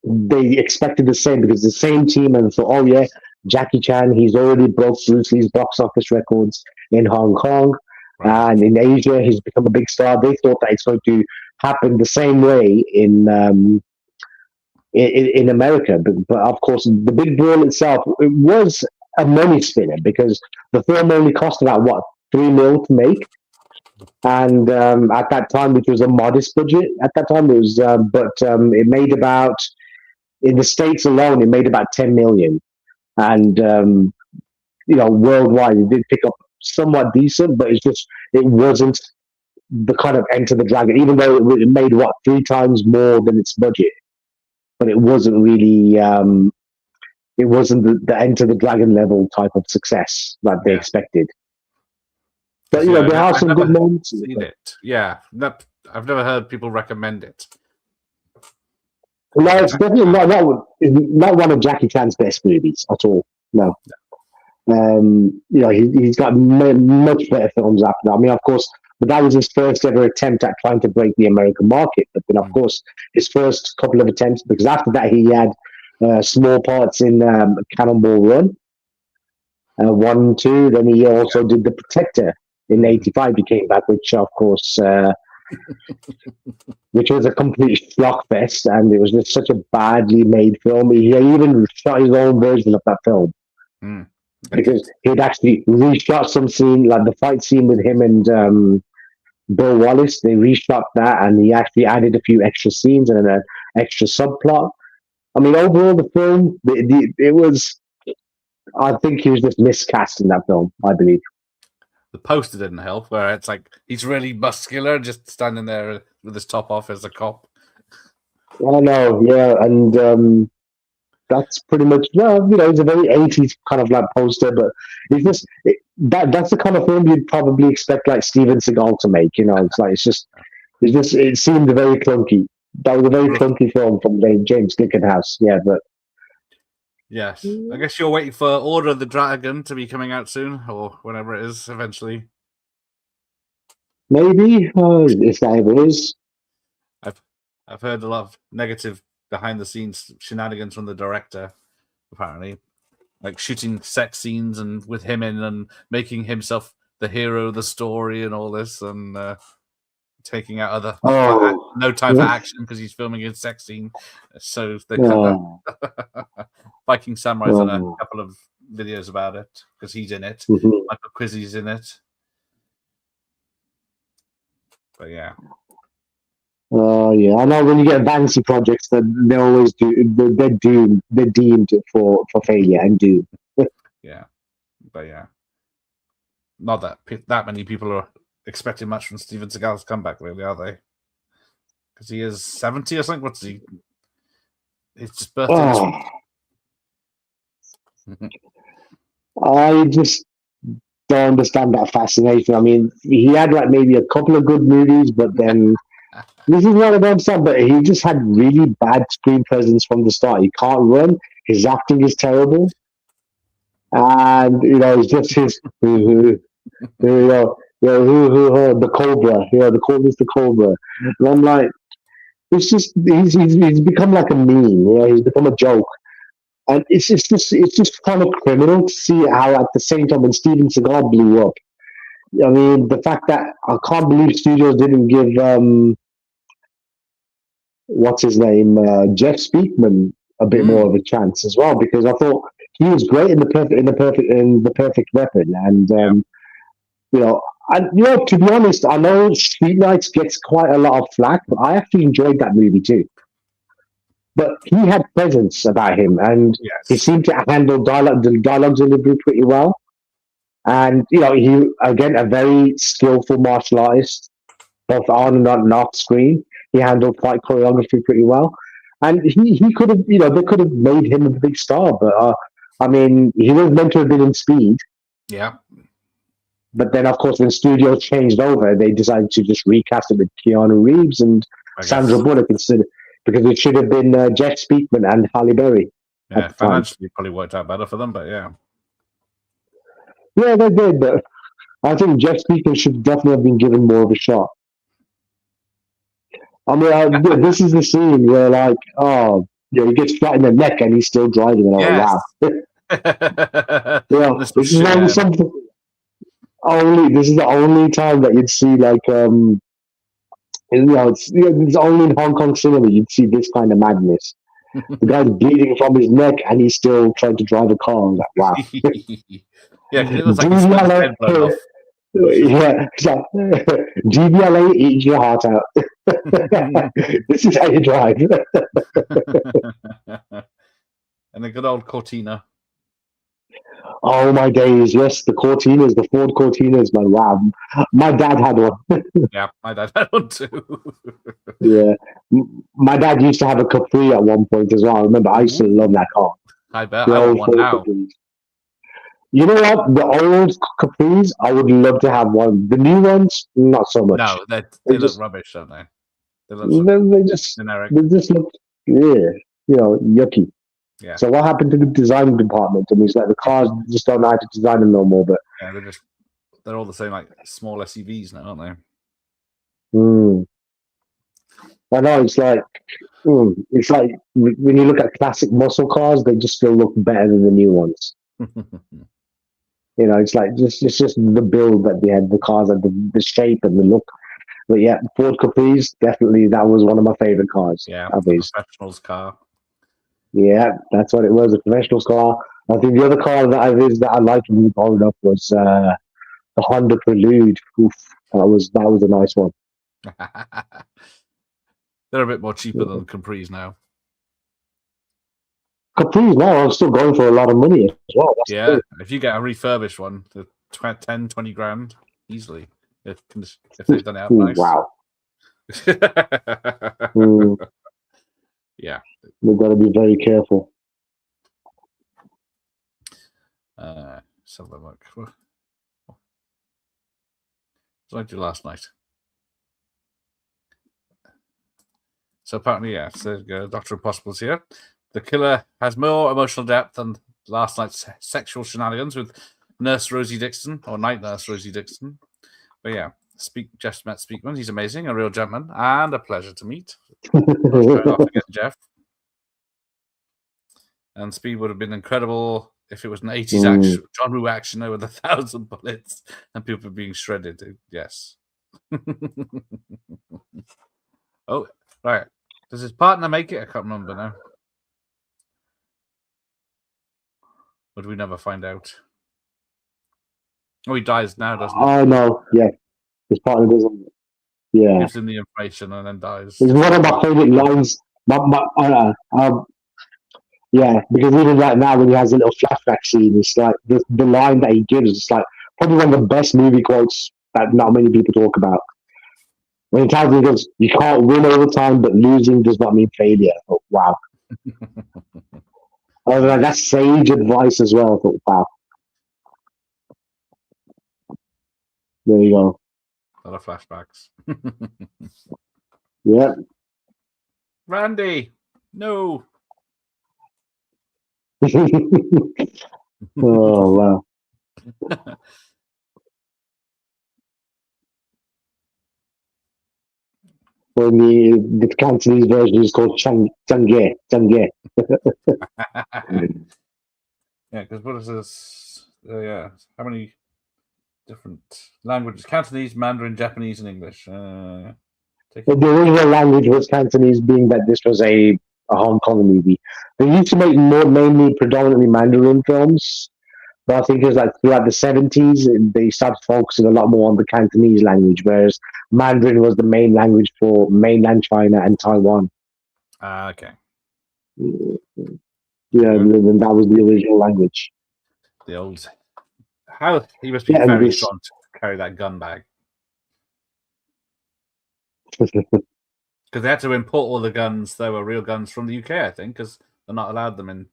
they expected the same because the same team and thought, oh yeah, Jackie Chan, he's already broke Bruce Lee's box office records in Hong Kong. And in Asia, he's become a big star. They thought that it's going to happen the same way in America. But of course, the big brawl itself, it was a money spinner because the film only cost about, what, $3 million to make? And at that time, which was a modest budget at that time, it was, it made about, in the States alone, it made about 10 million. And, worldwide, it did pick up somewhat decent, but it wasn't the kind of Enter the Dragon, even though it made, 3 times more than its budget. But it wasn't really, it wasn't the Enter the Dragon level type of success that they expected. But, there are some good moments. Seen it. Yeah. I've never heard people recommend it. No, it's definitely not one of Jackie Chan's best movies at all. No. He's got much better films after that. I mean, of course, but that was his first ever attempt at trying to break the American market. But then, of course, his first couple of attempts, because after that he had small parts in Cannonball Run, 1, 2. Then he also did The Protector in '85. He came back, which of course, which was a complete schlock fest, and it was just such a badly made film. He even shot his own version of that film. Because he'd actually reshot some scene, like the fight scene with him and Bill Wallace. They reshot that, and he actually added a few extra scenes and an extra subplot. I mean, overall, the film, it was, I think he was just miscast in that film, I believe. The poster didn't help, where it's like he's really muscular, just standing there with his top off as a cop. I know, yeah, and that's pretty much, it's a very 80s kind of like poster, but it's just that's the kind of film you'd probably expect like Steven Seagal to make. It seemed very clunky. That was a very clunky film from James Glickenhaus. Yeah, but yes, I guess you're waiting for Order of the Dragon to be coming out soon, or whenever it is eventually. Maybe if that ever is. I've heard a lot of negative behind the scenes shenanigans from the director, apparently, like shooting sex scenes and with him in and making himself the hero of the story and all this, and taking out other no time for action because he's filming a sex scene. So they Viking Samurai's done a couple of videos about it because he's in it. Michael Quizzy's in it. But yeah. Yeah, I know when you get fancy projects, that they always they're deemed for failure and doom. Yeah, but yeah, not that many people are expecting much from Steven Seagal's comeback, really, are they? Because he is 70 or something. What's he? It's his birthday. I just don't understand that fascination. I mean, he had like maybe a couple of good movies, but then. This is one of them stuff, but he just had really bad screen presence from the start. He can't run. His acting is terrible. And, it's just his, the Cobra. The Cobra's the Cobra. And I'm like, it's just, he's become like a meme. He's become a joke. And it's just kind of criminal to see how at the same time when Steven Seagal blew up, I mean, the fact that I can't believe studios didn't give what's his name, Jeff Speakman a bit more of a chance as well, because I thought he was great in the Perfect Weapon, and to be honest, I know Street Nights gets quite a lot of flack, but I actually enjoyed that movie too. But he had presence about him, and he seemed to handle the dialogue delivery pretty well. And, he, again, a very skillful martial artist, both on and off screen. He handled fight choreography pretty well. And he could have, they could have made him a big star. But, I mean, he was meant to have been in Speed. Yeah. But then, of course, when studios changed over, they decided to just recast it with Keanu Reeves and Sandra Bullock instead, because it should have been Jeff Speakman and Halle Berry. Yeah, financially probably worked out better for them, but yeah. Yeah, they did, but I think Jeff Speaker should definitely have been given more of a shot. I mean, this is the scene where, like, he gets shot in the neck and he's still driving, and I'm like, Yes. wow. Yeah, This this is only something. This is the only time that you'd see, like, it's only in Hong Kong cinema you'd see this kind of madness. The guy's bleeding from his neck and he's still trying to drive a car. I'm like, wow. Yeah, because it looks like he's got his head blown off. Yeah, it's like, GBLA, eat your heart out. This is how you drive. And a good old Cortina. Oh my days, yes, the Cortinas, the Ford Cortinas, man. Wow, my dad had one. Yeah, my dad had one too. Yeah, my dad used to have a Capri at one point as well. I remember I used to love that car. I bet The I old want one now. Capris. You know what? The old Capris, I would love to have one. The new ones, not so much. No, they look rubbish, don't they? They look They just generic. They just look, yucky. Yeah. So what happened to the design department? I mean, it's like the cars just don't know how to design them no more. But Yeah, they're all the same, like small SUVs now, aren't they? I know it's like when you look at classic muscle cars, they just still look better than the new ones. It's like it's just the build that they had, the cars and the shape and the look. But yeah, Ford Caprice, definitely that was one of my favorite cars. Yeah, of the his. professional's car. Yeah, that's what it was, a professional's car. I think the other car that I liked when we growing up was the Honda Prelude. Oof, that was a nice one. They're a bit more cheaper than Capris now. Caprice now I'm still going for a lot of money as well. That's if you get a refurbished one, the 10, 20 grand easily. If they've done it up nice. Wow. Yeah. We've got to be very careful. Let's have a look. What did I do last night? So apparently, so Dr. Impossible's here. The killer has more emotional depth than last night's sexual shenanigans with Nurse Rosie Dixon, or Night Nurse Rosie Dixon. But yeah, Jeff met Speakman. He's amazing, a real gentleman, and a pleasure to meet. Off again, Jeff. And Speed would have been incredible if it was an 80s action, John Woo action with 1,000 bullets and people being shredded. Yes. Oh, right. Does his partner make it? I can't remember now. Or do we never find out? Oh, he dies now, doesn't he? Oh, no. Yeah. His partner doesn't. Yeah. Gives him the information and then dies. It's one of my favorite lines. Yeah, because even right now when he has a little flashback scene, it's like the line that he gives is like probably one of the best movie quotes that not many people talk about. When he tells him, he goes, "You can't win all the time, but losing does not mean failure." I thought, wow. I was like, that's sage advice as well. I thought, wow. There you go. A lot of flashbacks. Yeah. Randy, no. Oh wow. When the Cantonese version is called Changye. Yeah, because what is this? How many different languages? Cantonese, Mandarin, Japanese, and English. The original language was Cantonese, being that this was a Hong Kong movie. They used to make mainly predominantly Mandarin films, but I think it was like throughout the 70s, they started focusing a lot more on the Cantonese language, whereas Mandarin was the main language for mainland China and Taiwan. Okay. Yeah, and that was the original language. The old. How he must be very strong to carry that gun bag. Because they had to import all the guns that were real guns from the UK, I think, because they're not allowed them in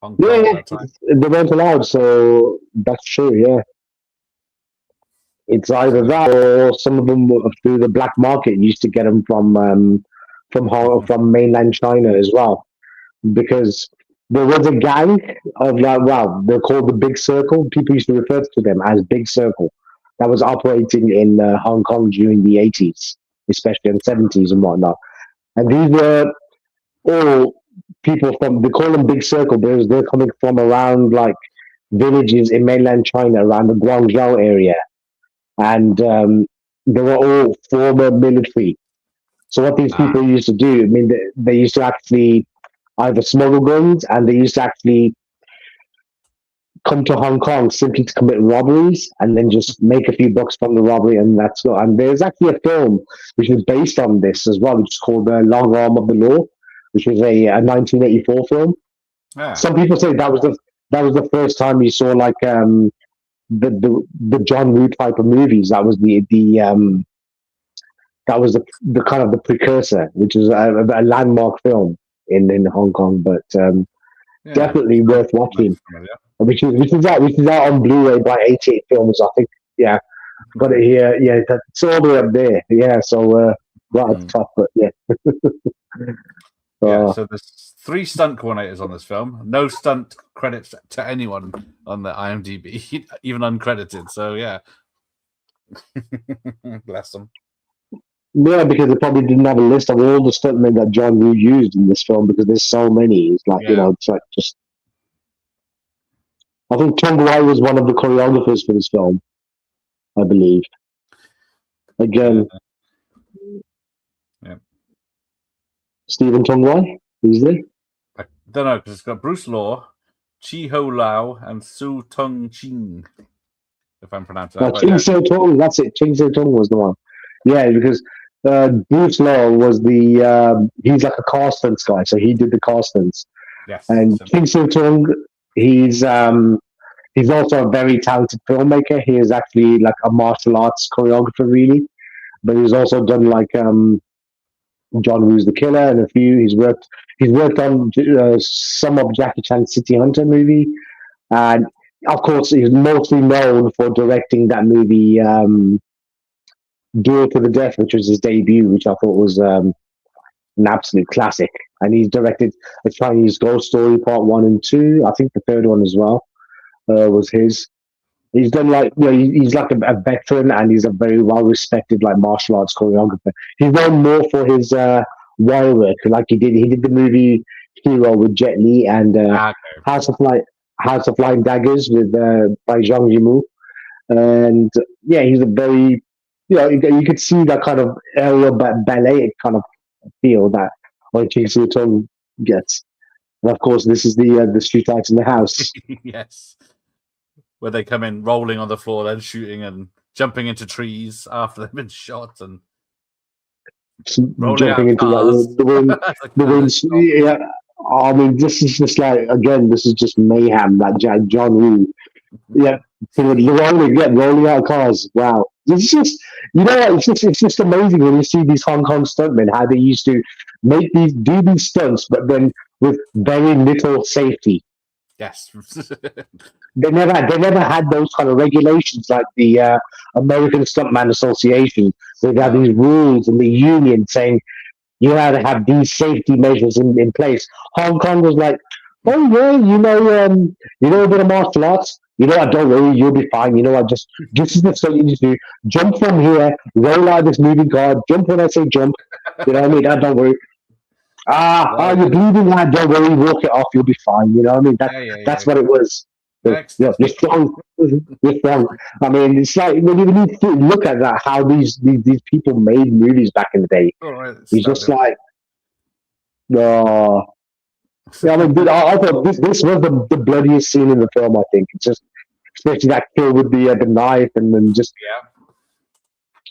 Hong Kong at that time. They weren't allowed, so that's true, yeah. It's either that or some of them through the black market used to get them from mainland China as well. Because there was a gang of like, wow, they're called the Big Circle. People used to refer to them as Big Circle. That was operating in Hong Kong during the 80s, especially in the 70s and whatnot. And these were all people from, they call them Big Circle because they're coming from around like villages in mainland China, around the Guangzhou area. And they were all former military. So what these people used to do, I mean, they used to actually either smuggle guns, and they used to actually come to Hong Kong simply to commit robberies and then just make a few bucks from the robbery, and that's all. And there's actually a film which is based on this as well, which is called The Long Arm of the Law, which was a 1984 film. Some people say that was the first time you saw like the John Woo type of movies. That was the kind of the precursor, which is a landmark film in Hong Kong, but definitely worth watching. Which is out on Blu-ray by 88 Films, I think. Yeah, got it here. Yeah, it's all the way up there. Yeah, so right at the top, but yeah. So there's 3 stunt coordinators on this film. No stunt credits to anyone on the IMDb, even uncredited. So yeah, bless them. Yeah, because they probably didn't have a list of all the stuntmen that John Woo used in this film, because there's so many. It's like, it's like just. I think Tung Wai was one of the choreographers for this film, I believe. Again, Stephen Tung Wai, is there? I don't know, because it's got Bruce Law, Chi Ho Lau, and Su Tung Ching, if I'm pronouncing that right. Ching Se Tung, that's it. Ching Se Tung was the one. Yeah, because Bruce Law was he's like a car stunts guy, so he did the car stunts. Yes. And Ching Se Tung, he's also a very talented filmmaker. He is actually like a martial arts choreographer, really. But he's also done like John Woo's The Killer and a few. He's worked on some of Jackie Chan's City Hunter movie, and of course he's mostly known for directing that movie Duel to the Death, which was his debut, which I thought was an absolute classic. And he's directed A Chinese Ghost Story Part 1 and 2. I think the third one as well was his. He's done like, he's like a veteran, and he's a very well respected like martial arts choreographer. He's known more for his wire work, like he did the movie Hero with Jet Li, and House of Flying Daggers with by Zhang Yimou. And yeah, he's a very, you could see that kind of aerial ballet kind of feel that Ching Se Tung gets. And of course, this is the street lights in the house. Yes. Where they come in rolling on the floor, then shooting and jumping into trees after they've been shot, and jumping into the wind. Yeah, I mean, this is just like, again, this is just mayhem. That John Woo, rolling out cars. Wow, it's just, it's just amazing when you see these Hong Kong stuntmen, how they used to do these stunts, but then with very little safety. Yes. They never had those kind of regulations like the American Stuntman Association. They have these rules and the union saying you have to have these safety measures in place. Hong Kong was like, oh yeah, a bit of martial arts. Don't worry, you'll be fine. This is the stunt you need to do. Jump from here, roll out this moving car, jump when I say jump. You know what I mean? Don't worry. You're bleeding, lad. Don't worry, walk it off. You'll be fine. You know what I mean? That's what it was. You're strong. You're strong. I mean, it's like when you look at that, how these people made movies back in the day. It's just like, I thought this was the bloodiest scene in the film. I think it's just, especially that kill with the knife, and then just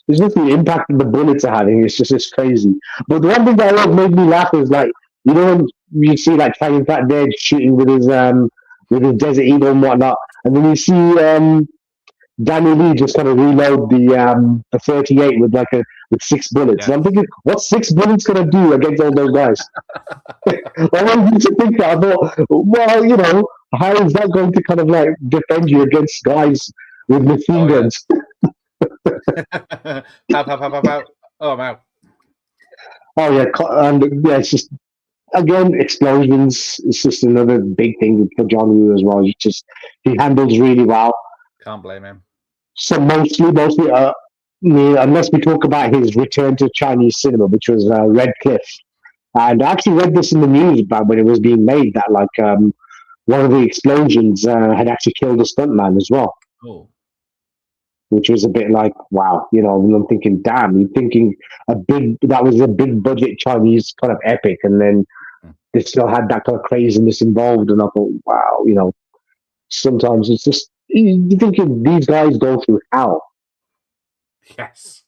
it's just the impact that the bullets are having. It's crazy. But the one thing that always made me laugh is like, when you see like Channing Fat Dead shooting with his Desert Eagle and whatnot, and then you see Daniel Lee just kind of reload the 38 with with 6 bullets. And I'm thinking, what's 6 bullets gonna do against all those guys? I wanted to think that. I thought, well, how is that going to kind of like defend you against guys with machine guns? Pow, pow, pow, pow, pow. Oh, I'm out. Oh yeah, and it's just again, explosions is just another big thing for John Woo as well. He handles really well. Can't blame him. So mostly, unless we talk about his return to Chinese cinema, which was Red Cliff, and I actually read this in the news about when it was being made that one of the explosions had actually killed a stuntman as well. Oh. Which was a bit like, wow, and I'm thinking, damn, you're thinking that was a big budget Chinese kind of epic, and then they still had that kind of craziness involved, and I thought, wow, sometimes it's just, you're thinking these guys go through hell. Yes.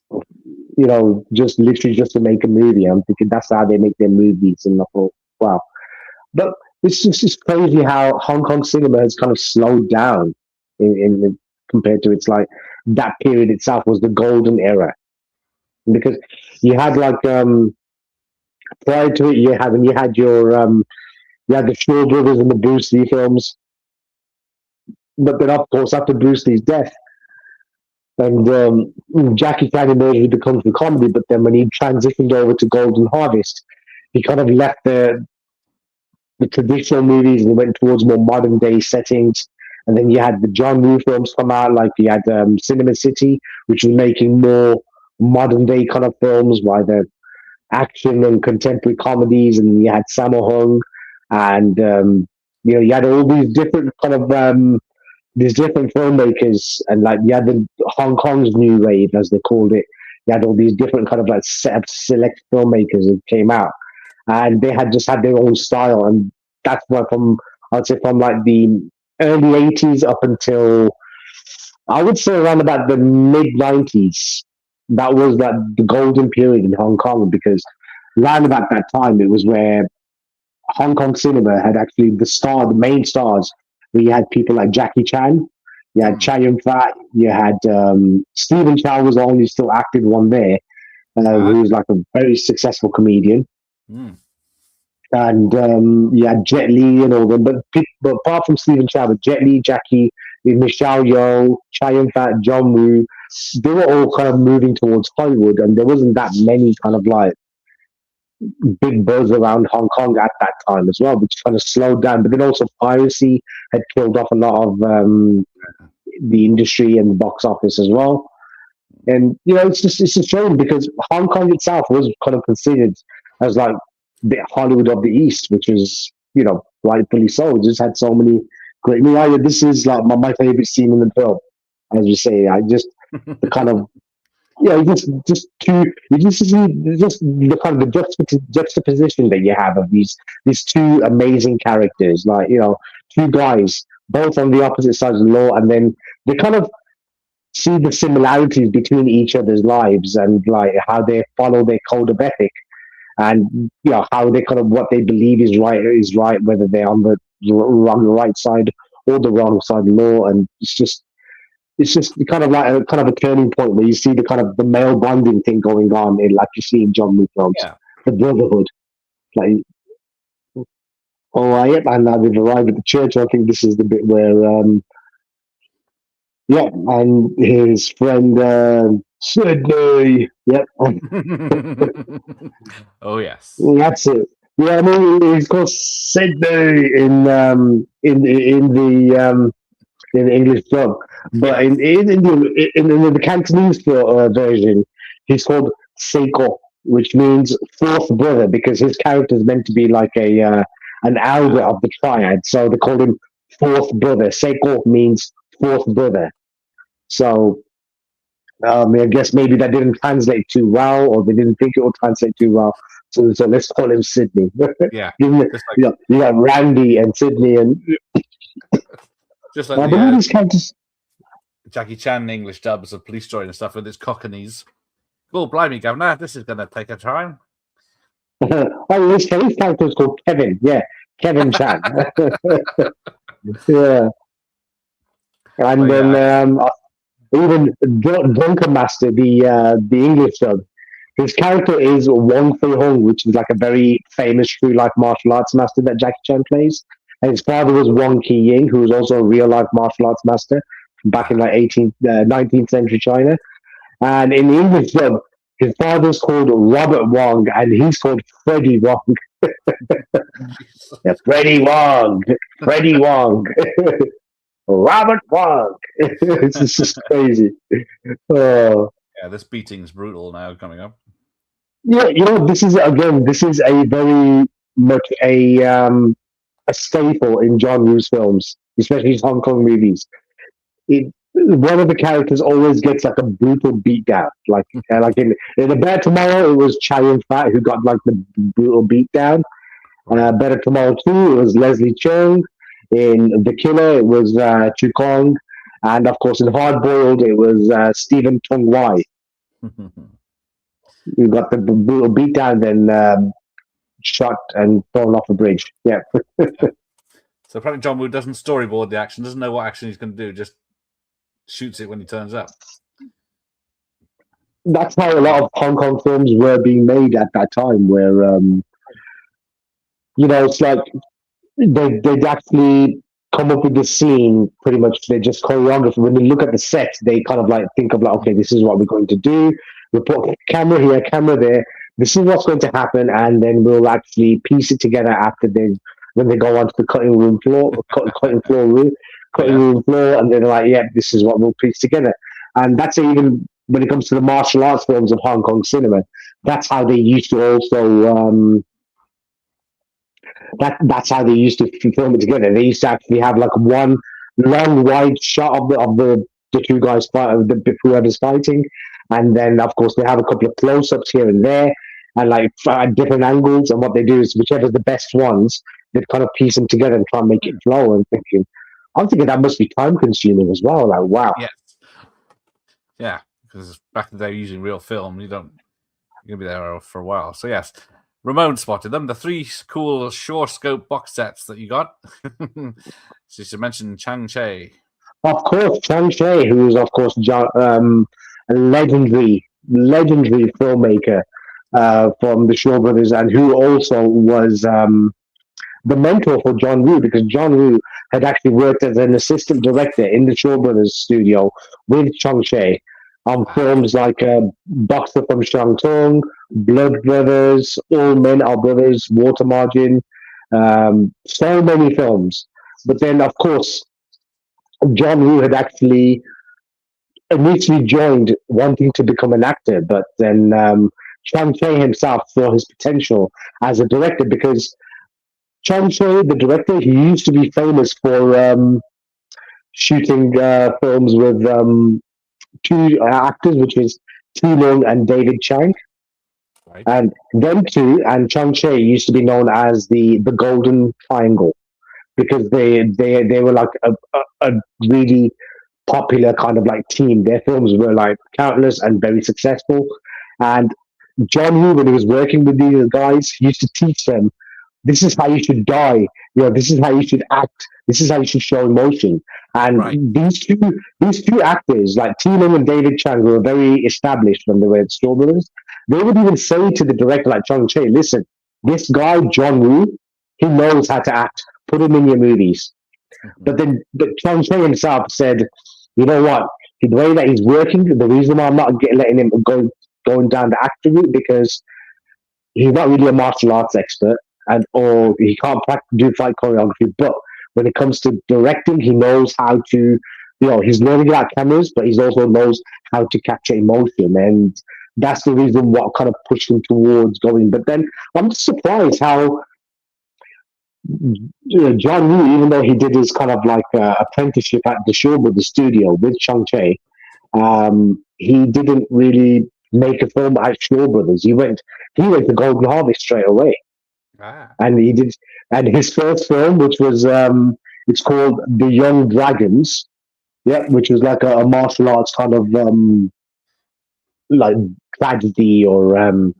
Just literally just to make a movie. I'm thinking that's how they make their movies, and I thought, wow. But it's crazy how Hong Kong cinema has kind of slowed down in compared to its that period itself was the golden era, because you had prior to it you had the Shaw Brothers and the Bruce Lee films, but then of course after Bruce Lee's death and Jackie Chan emerged with the Kung Fu comedy, but then when he transitioned over to Golden Harvest, he kind of left the traditional movies and went towards more modern day settings. And then you had the John Woo films come out, like you had Cinema City, which was making more modern day kind of films, by the action and contemporary comedies. And you had Sammo Hung, and you had all these different kind of these different filmmakers, and you had the Hong Kong's new wave, as they called it. You had all these different kind of select filmmakers that came out, and they had just had their own style, and that's why I'd say from the early 80s up until I would say around about the mid 90s, that was the golden period in Hong Kong, because around about that time it was where Hong Kong cinema had actually the main stars, where you had people like Jackie Chan, you had Chow Yun-fat, you had Stephen Chow was the only still active one there, who was a very successful comedian. And you had Jet Li and all them, but apart from Stephen Chow, but Jet Li, Jackie, Michelle Yeoh, Chow Yun-fat, John Woo, they were all kind of moving towards Hollywood, and there wasn't that many kind of big buzz around Hong Kong at that time as well, which kind of slowed down. But then also piracy had killed off a lot of the industry and the box office as well. And it's a shame, because Hong Kong itself was kind of considered as the Hollywood of the East, which was rightfully so. It just had so many great. This is my favorite scene in the film, as you say. I just the kind of just the kind of the juxtaposition that you have of these two amazing characters, two guys both on the opposite sides of the law, and then they kind of see the similarities between each other's lives, and how they follow their code of ethic, and how they kind of what they believe is right, whether they're on the right side or the wrong side of the law. And it's just kind of a turning point where you see the kind of the male bonding thing going on in you see in John Woo films, the brotherhood. And now they've arrived at the church. I think this is the bit where and his friend Sydney. Yep. Oh yes. That's it. Yeah, I mean he's called Sydney in the English dub, but in the Cantonese version, he's called Seiko, which means fourth brother, because his character is meant to be an elder of the triad, so they called him fourth brother. Seiko means fourth brother. So I guess maybe that didn't translate too well, or they didn't think it would translate too well. So let's call him Sydney. Yeah. You got Randy and Sydney, and just like these characters. Jackie Chan English dubs of Police Story and stuff with his Cockneys. Oh, blimey, Governor, this is going to take a time. His character is called Kevin. Yeah, Kevin Chan. Yeah. And then even Drunken Master, the English dub, his character is Wong Fei Hung, which is a very famous true life martial arts master that Jackie Chan plays. And his father was Wong Ki Ying, who was also a real life martial arts master back in 19th century China. And in the English dub, his father's called Robert Wong, and he's called Freddie Wong. Yeah, Freddie Wong, Freddie Wong, Robert Wong. It's just crazy. Oh. Yeah, this beating's brutal now coming up. Yeah, this is a very much a staple in John Woo's films, especially his Hong Kong movies. One of the characters always gets like a brutal beatdown. Like in A Better Tomorrow, it was Chow Yun-fat who got like the brutal beatdown. Better Tomorrow 2, it was Leslie Cheung. In The Killer, it was Chu Kong. And of course, in Hard Boiled, it was Stephen Tung Wai. You got the brutal beatdown, then shot and thrown off a bridge. Yeah. So apparently John Woo doesn't storyboard the action, doesn't know what action he's going to do, just shoots it when he turns up. That's how a lot of Hong Kong films were being made at that time, where it's like they'd actually come up with the scene pretty much. They just choreograph. When they look at the set, they kind of like think of like, okay, this is what we're going to do. We put camera here, camera there. This is what's going to happen, and then we'll actually piece it together after when they go onto the cutting room floor, cutting room floor, and they're like, yeah, this is what we'll piece together. And that's even when it comes to the martial arts films of Hong Kong cinema. That's how they used to also. That's how they used to film it together. They used to actually have like one long wide shot of the two guys whoever's fighting, and then of course they have a couple of close-ups here and there, and like at different angles. And what they do is whichever's the best ones, they kind of piece them together and try and make it flow. And I'm thinking that must be time-consuming as well. Like, wow. Yeah, because back in the day using real film, you're gonna be there for a while. So yes. Ramon spotted them, the 3 cool Shore Scope box sets that you got. So you should mention Chang Che. Of course, Chang Che, who is, of course, a legendary filmmaker from the Shaw Brothers, and who also was the mentor for John Woo, because John Woo had actually worked as an assistant director in the Shaw Brothers studio with Chang Che on films like Boxer from Shantung, Blood Brothers, All Men Are Brothers, Water Margin, so many films. But then, of course, John Woo had actually initially joined wanting to become an actor, but then Chang Che himself saw his potential as a director, because Chang Che, the director, he used to be famous for shooting films with 2 actors, which is Tu Lung and David Chang. Right. And them two and Chang Che used to be known as the Golden Triangle, because they were like a really popular kind of like team. Their films were like countless and very successful. And John Woo, when he was working with these guys, he used to teach them, this is how you should die. This is how you should act. This is how you should show emotion. And these two actors, like Tina and David Chang, who were very established when they were at Shaw Brothers, they would even say to the director, like Chang Che, listen, this guy, John Woo, he knows how to act. Put him in your movies. But Chang Che himself said, you know what? The way that he's working, the reason why I'm not letting him going down the actor route, because he's not really a martial arts expert, or he can't do fight choreography. But when it comes to directing, he knows how to, he's learning about cameras, but he also knows how to capture emotion. And that's the reason what kind of pushed him towards going. But then I'm just surprised how John Woo, even though he did his kind of like apprenticeship at the Shaw Brothers studio with Chang Che, he didn't really make a film at Shaw Brothers. He went to Golden Harvest straight away. And he did, and his first film, which was it's called The Young Dragons, which was like a martial arts kind of like tragedy or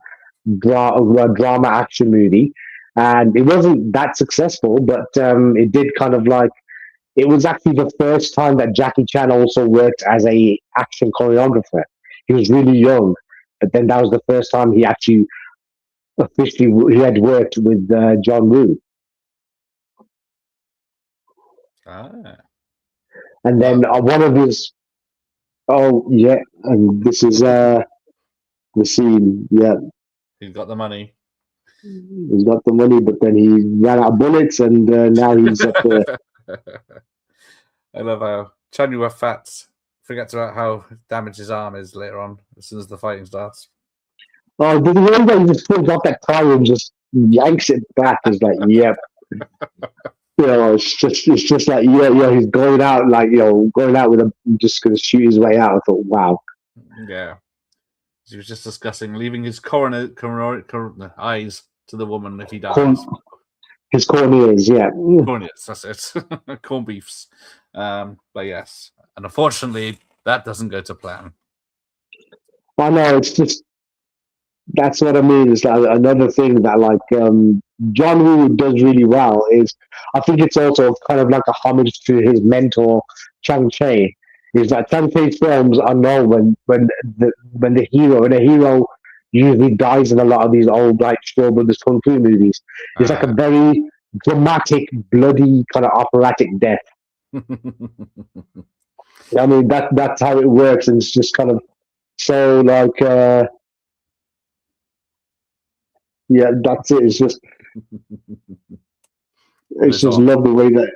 drama action movie, and it wasn't that successful, but it did kind of like, it was actually the first time that Jackie Chan also worked as a action choreographer. He was really young, but then that was the first time he actually officially he had worked with John Woo. And then one of his, and this is the scene. Yeah, he's got the money. He's got the money, but then he ran out of bullets, and now he's at the. I love how Chan Yu Fat forgets about how damaged his arm is later on, as soon as the fighting starts. Oh, the way that he just pulls off that tie and just yanks it back is like, yep. It's just like, yeah, he's going out like, going out with just going to shoot his way out. I thought, wow. Yeah. He was just discussing leaving his corner eyes to the woman if he dies. His corneas, yeah. Corneas, that's it. Corn beefs. But yes. And unfortunately, that doesn't go to plan. I know, it's just, that's what I mean. It's like another thing that John Woo does really well is, I think it's also kind of like a homage to his mentor, Chang Cheh. Is that Chang Cheh's films are known when the hero usually dies in a lot of these old like Shaw Brothers Kung Fu movies. It's like a very dramatic, bloody kind of operatic death. I mean that's how it works, and it's just kind of so like yeah, that's it. It's just love the way that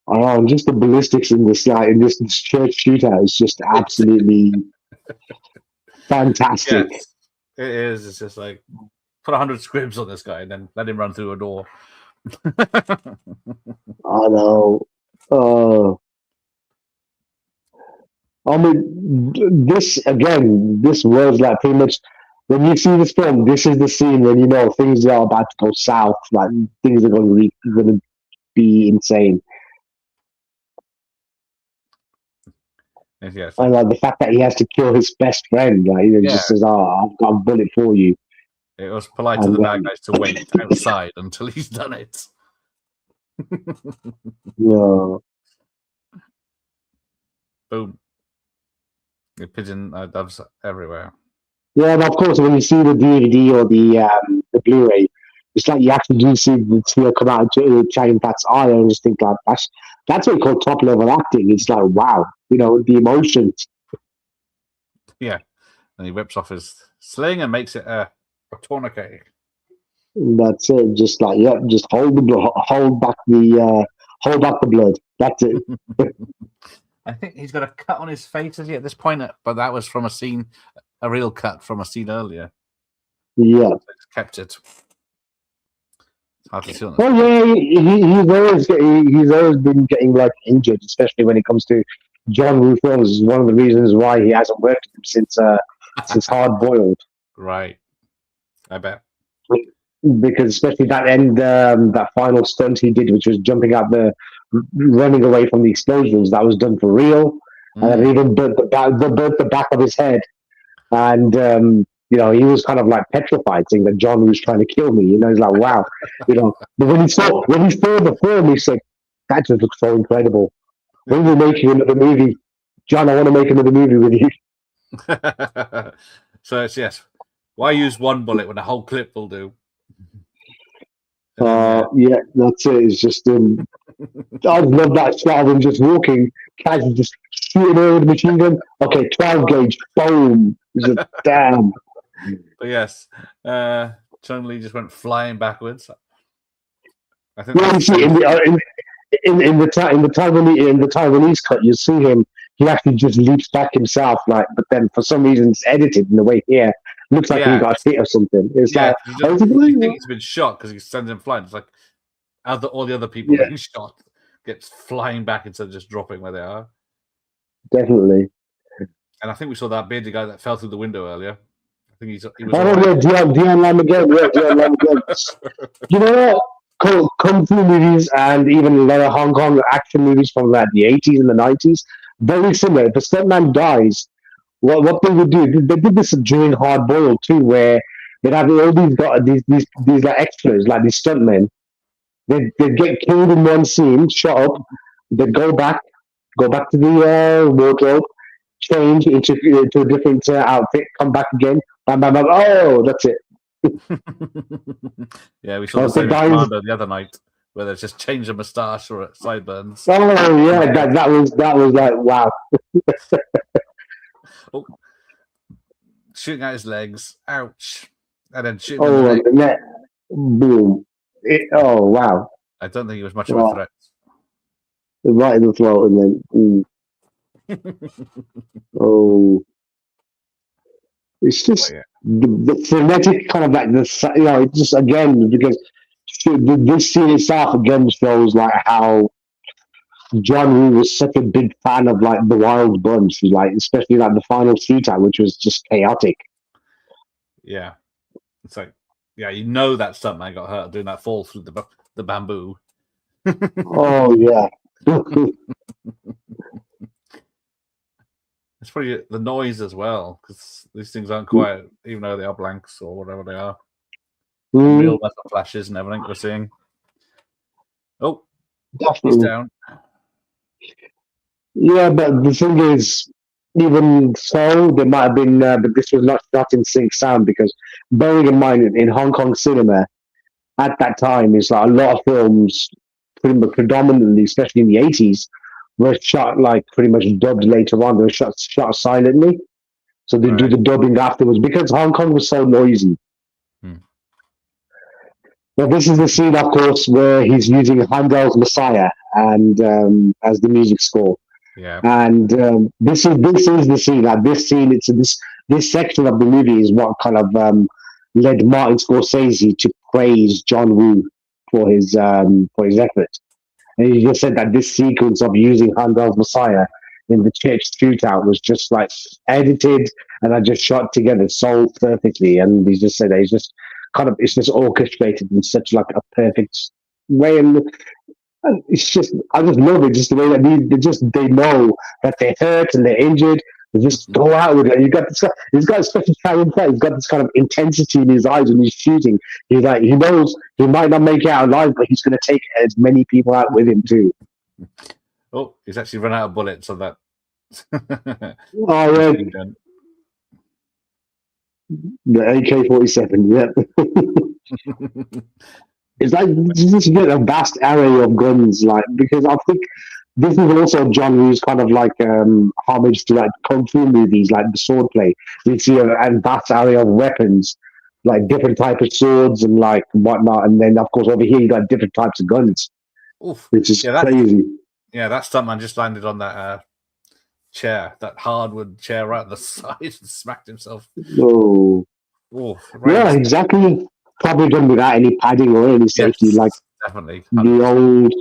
I don't know, just the ballistics in this church shootout is just absolutely fantastic. Yes, it is. It's just like put 100 squibs on this guy and then let him run through a door. I know. I mean, this was like pretty much when you see this film. This is the scene when you know things are about to go south. Like things are going to be insane. Yes. And the fact that he has to kill his best friend, just says, "Oh, I've got a bullet for you." It was polite to the bad guys to wait outside until he's done it. Yeah. Boom. The pigeon doves everywhere. Yeah, and of course, when you see the DVD or the Blu-ray, it's like you actually do see the tear come out of Chang Pat's eye, and just think like that's what we call top level acting. It's like wow, the emotions. Yeah, and he whips off his sling and makes it a tourniquet. That's it. Just like just hold back the blood. That's it. I think he's got a cut on his face at this point, but that was from a real cut from a scene earlier. Yeah, it's kept it. It's hard to see. Oh yeah, he's always been getting like injured, especially when it comes to John Woo films. Is one of the reasons why he hasn't worked with him since Hard Boiled. Right, I bet. Because especially that end, that final stunt he did, which was jumping out running away from the explosions, that was done for real, and even burnt the back of his head, and he was kind of like petrified, saying that John was trying to kill me. He's like, wow, But when he saw the film, he said, that just looks so incredible. When we're making another movie, John, I want to make another movie with you. So it's yes. Why use one bullet when a whole clip will do? Yeah, that's it. It's just I love that shot of him just walking, casually just shooting over the machine gun. Okay, 12 gauge, boom. Just damn. But yes, Chung Lee just went flying backwards. I think. Well, you see in the Taiwanese cut, you see him. He actually just leaps back himself, but then for some reason it's edited in the way here. Looks like he got hit or something. It's like you think he's been shot because he sends him flying. It's like all the other people being shot gets flying back instead of just dropping where they are. Definitely. And I think we saw that bearded guy that fell through the window earlier. I think he was. Dion Lam again. Yeah, Dion Lam again. You know what? Kung Fu movies and even a lot of Hong Kong action movies from the 80s and the 90s, very similar. If a stuntman dies, what they would do, they did this during Hard Boiled too, where they'd have all these like extras, like these stuntmen. They'd get killed in one scene, shot up. They'd go back to the wardrobe, change into a different outfit, come back again. Bam, bam, bam. Oh, that's it. Yeah, we saw the same Commando the other night, where they just changed a moustache or sideburns. Oh yeah, that was like wow. shooting out his legs. Ouch. And then shooting in Oh, the and neck. the net. Boom. Oh, wow. I don't think he was much of a Wow. threat. Right in the throat, and then. Oh. It's just yeah. the frenetic kind of like it's just again, because this scene itself again shows like how John Woo was such a big fan of like the Wild Bunch, like especially like the final shootout, which was just chaotic. Yeah. It's like, yeah, you know that stuntman got hurt doing that fall through the bamboo. Oh yeah. It's probably the noise as well, because these things aren't quiet, even though they are blanks or whatever they are. Real metal flashes and everything we're seeing. Oh, Definitely. he's down. Yeah, but the thing is, even so, there might have been, but this was not in sync sound, because bearing in mind in Hong Kong cinema at that time, is like a lot of films, predominantly, especially in the 80s, were shot like pretty much dubbed later on. They were shot silently, so they do the dubbing afterwards because Hong Kong was so noisy. Now, this is the scene, of course, where he's using Handel's Messiah and as the music score. Yeah. And this is the scene. Like this scene, this section of the movie is what kind of led Martin Scorsese to praise John Woo for his effort. And he just said that this sequence of using Handel's Messiah in the church shootout was just like edited and I just shot together so perfectly. And he just said that it's just orchestrated in such like a perfect way. And it's just, I just love it, just the way that they know that they're hurt and they're injured. They just go out with it. You got this guy, he's got a special talent. He's got this kind of intensity in his eyes when he's shooting. He's like, he knows he might not make it out alive, but he's going to take as many people out with him too. Oh, he's actually run out of bullets on that. Oh, yeah. The AK-47, yep. It's like you just get a vast array of guns, like, because I think this is also John Woo's kind of like homage to like kung fu movies, like the swordplay. You see a vast array of weapons, like different type of swords and like whatnot, and then of course over here you got different types of guns, which is crazy. Yeah, that stuntman just landed on that chair, that hardwood chair right at the side, and smacked himself. Oh, yeah, exactly. Probably done without any padding or any safety, like definitely 100%. The old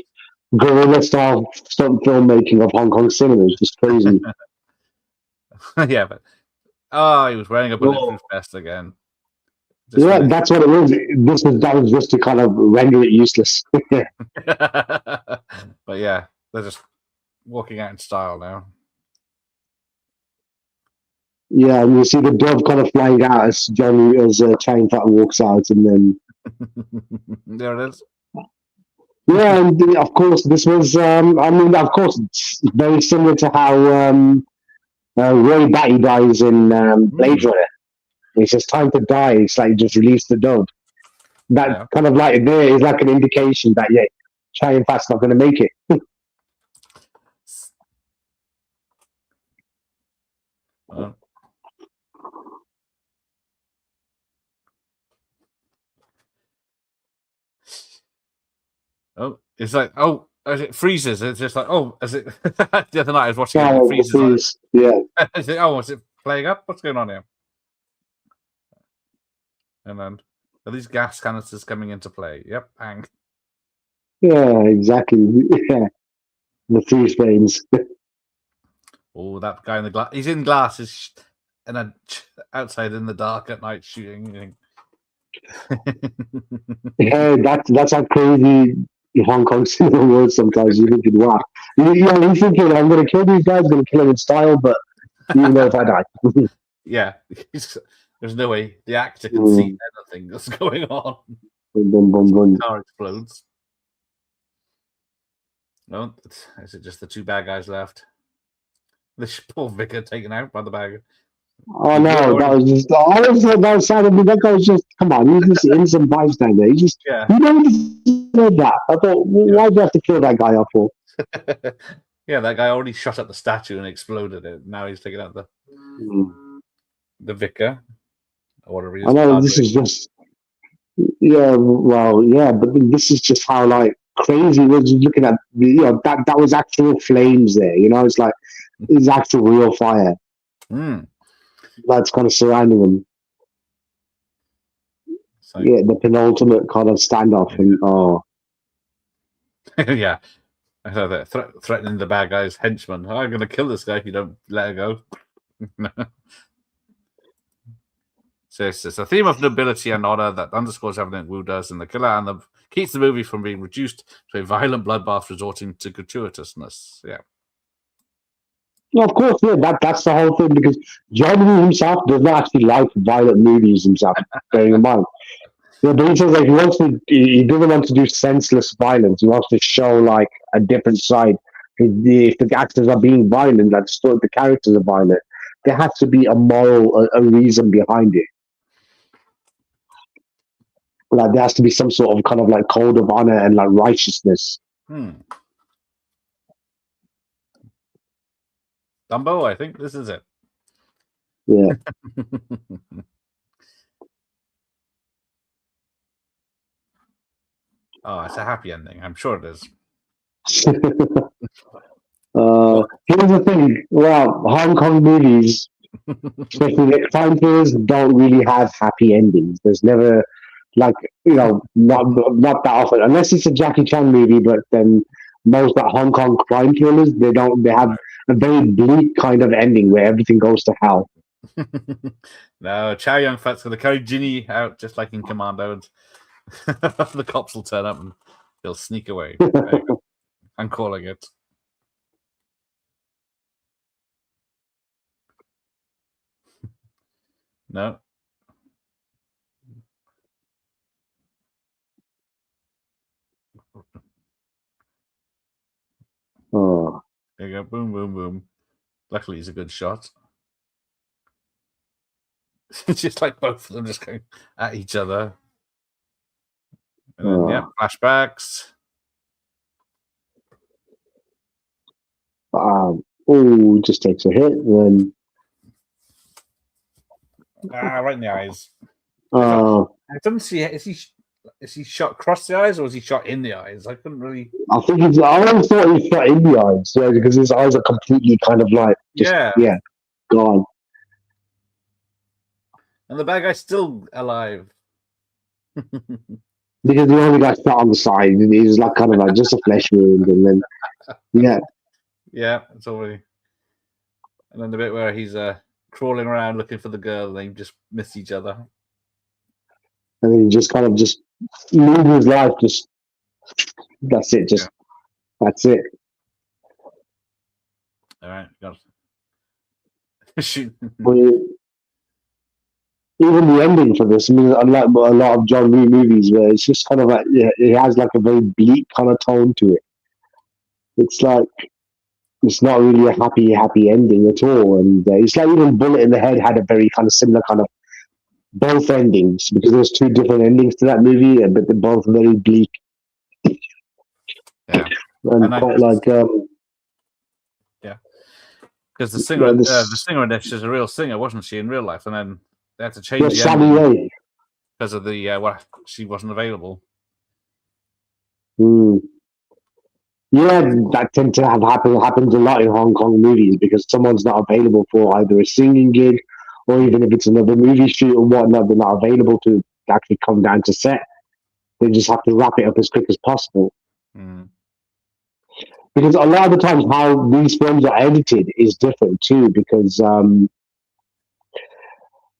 guerrilla style stunt filmmaking of Hong Kong cinema is just crazy. Yeah, but he was wearing a bulletproof vest again. That's what it was. That was just to kind of render it useless. But yeah, they're just walking out in style now. Yeah, and you see the dove kind of flying out as Chang Fat walks out, and then there it is. Yeah, and of course this was. Of course, it's very similar to how Roy Batty dies in Blade Runner. He says, "Time to die." It's like just release the dove. That kind of like there is like an indication that Chang Fat's not going to make it. It's like, as it freezes, it's just like, as it. The other night I was watching it freezes. Yeah. Is it playing up? What's going on here? And then are these gas canisters coming into play? Yep, bang. Yeah, exactly. Yeah, the freeze frames. Oh, that guy in the glass. He's in glasses and then outside in the dark at night shooting. Yeah, that's how crazy Hong Kong cinema was sometimes. You're thinking, wow. You're thinking, I'm going to kill these guys, I'm going to kill them in style, but you know if I die. Yeah, there's no way the actor can see anything that's going on. The car explodes. No, is it just the two bad guys left? This poor vicar taken out by the bag. Oh no, that was just. I thought that was sad. That guy was just. Come on, he's just innocent bystander. He just. He don't deserve that. I thought, why do you have to kill that guy off for? Yeah, that guy already shot at the statue and exploded it. Now he's taking out the. the vicar, or whatever he I is. know this is just, yeah, well, yeah, but this is just how like crazy it was. Looking at that was actual flames there. It's like it's actual real fire that's kind of surrounding them. So, Yeah, the penultimate kind of standoff, and yeah. I thought that threatening the bad guy's henchman. I'm going to kill this guy if you don't let her go. So it's a theme of nobility and honor that underscores everything Wu does in The Killer and keeps the movie from being reduced to a violent bloodbath resorting to gratuitousness. Yeah. of course, yeah, that's the whole thing, because John Woo himself does not actually like violent movies himself, bearing in mind. Yeah, but he says like he doesn't want to do senseless violence. He wants to show like a different side. If the actors are being violent, like the characters are violent, there has to be a moral, a reason behind it. Like there has to be some sort of kind of like code of honor and like righteousness. Dumbo, I think this is it. Yeah. Oh, it's a happy ending. I'm sure it is. Here's the thing. Well, Hong Kong movies, especially the crime thrillers, don't really have happy endings. There's never, like, not that often, unless it's a Jackie Chan movie. But then most of Hong Kong crime thrillers, they have a very bleak kind of ending where everything goes to hell. No, Chow Yun Fat's going to carry Ginny out just like in Commando, and the cops will turn up and they'll sneak away. I'm calling it. No. Oh. There you go. Boom, boom, boom. Luckily, he's a good shot. Just like both of them just going at each other. And then, yeah, flashbacks. Just takes a hit. Then right in the eyes. I didn't see it. Is he shot across the eyes or is he shot in the eyes? I couldn't really. I always thought he was shot in the eyes, because his eyes are completely kind of like gone. And the bad guy's still alive. Because the only guy shot on the side, he's like kind of like just a flesh wound, and then yeah, it's already. And then the bit where he's crawling around looking for the girl, and they just miss each other. And then he just kind of just live his life. That's it. That's it. All right, got shoot. Even the ending for this, I mean, unlike a lot of John Woo movies, where it's just kind of like it has like a very bleak kind of tone to it. It's like it's not really a happy ending at all, and it's like even Bullet in the Head had a very kind of similar kind of both endings, because there's two different endings to that movie, but they're both very bleak. Yeah, and quite like yeah, because the singer in this is a real singer, wasn't she, in real life? And then they had to change the ending because of the she wasn't available. Yeah, that tends to happens a lot in Hong Kong movies, because someone's not available for either a singing gig, or even if it's another movie shoot or whatnot, they're not available to actually come down to set. They just have to wrap it up as quick as possible. Because a lot of the times how these films are edited is different too, because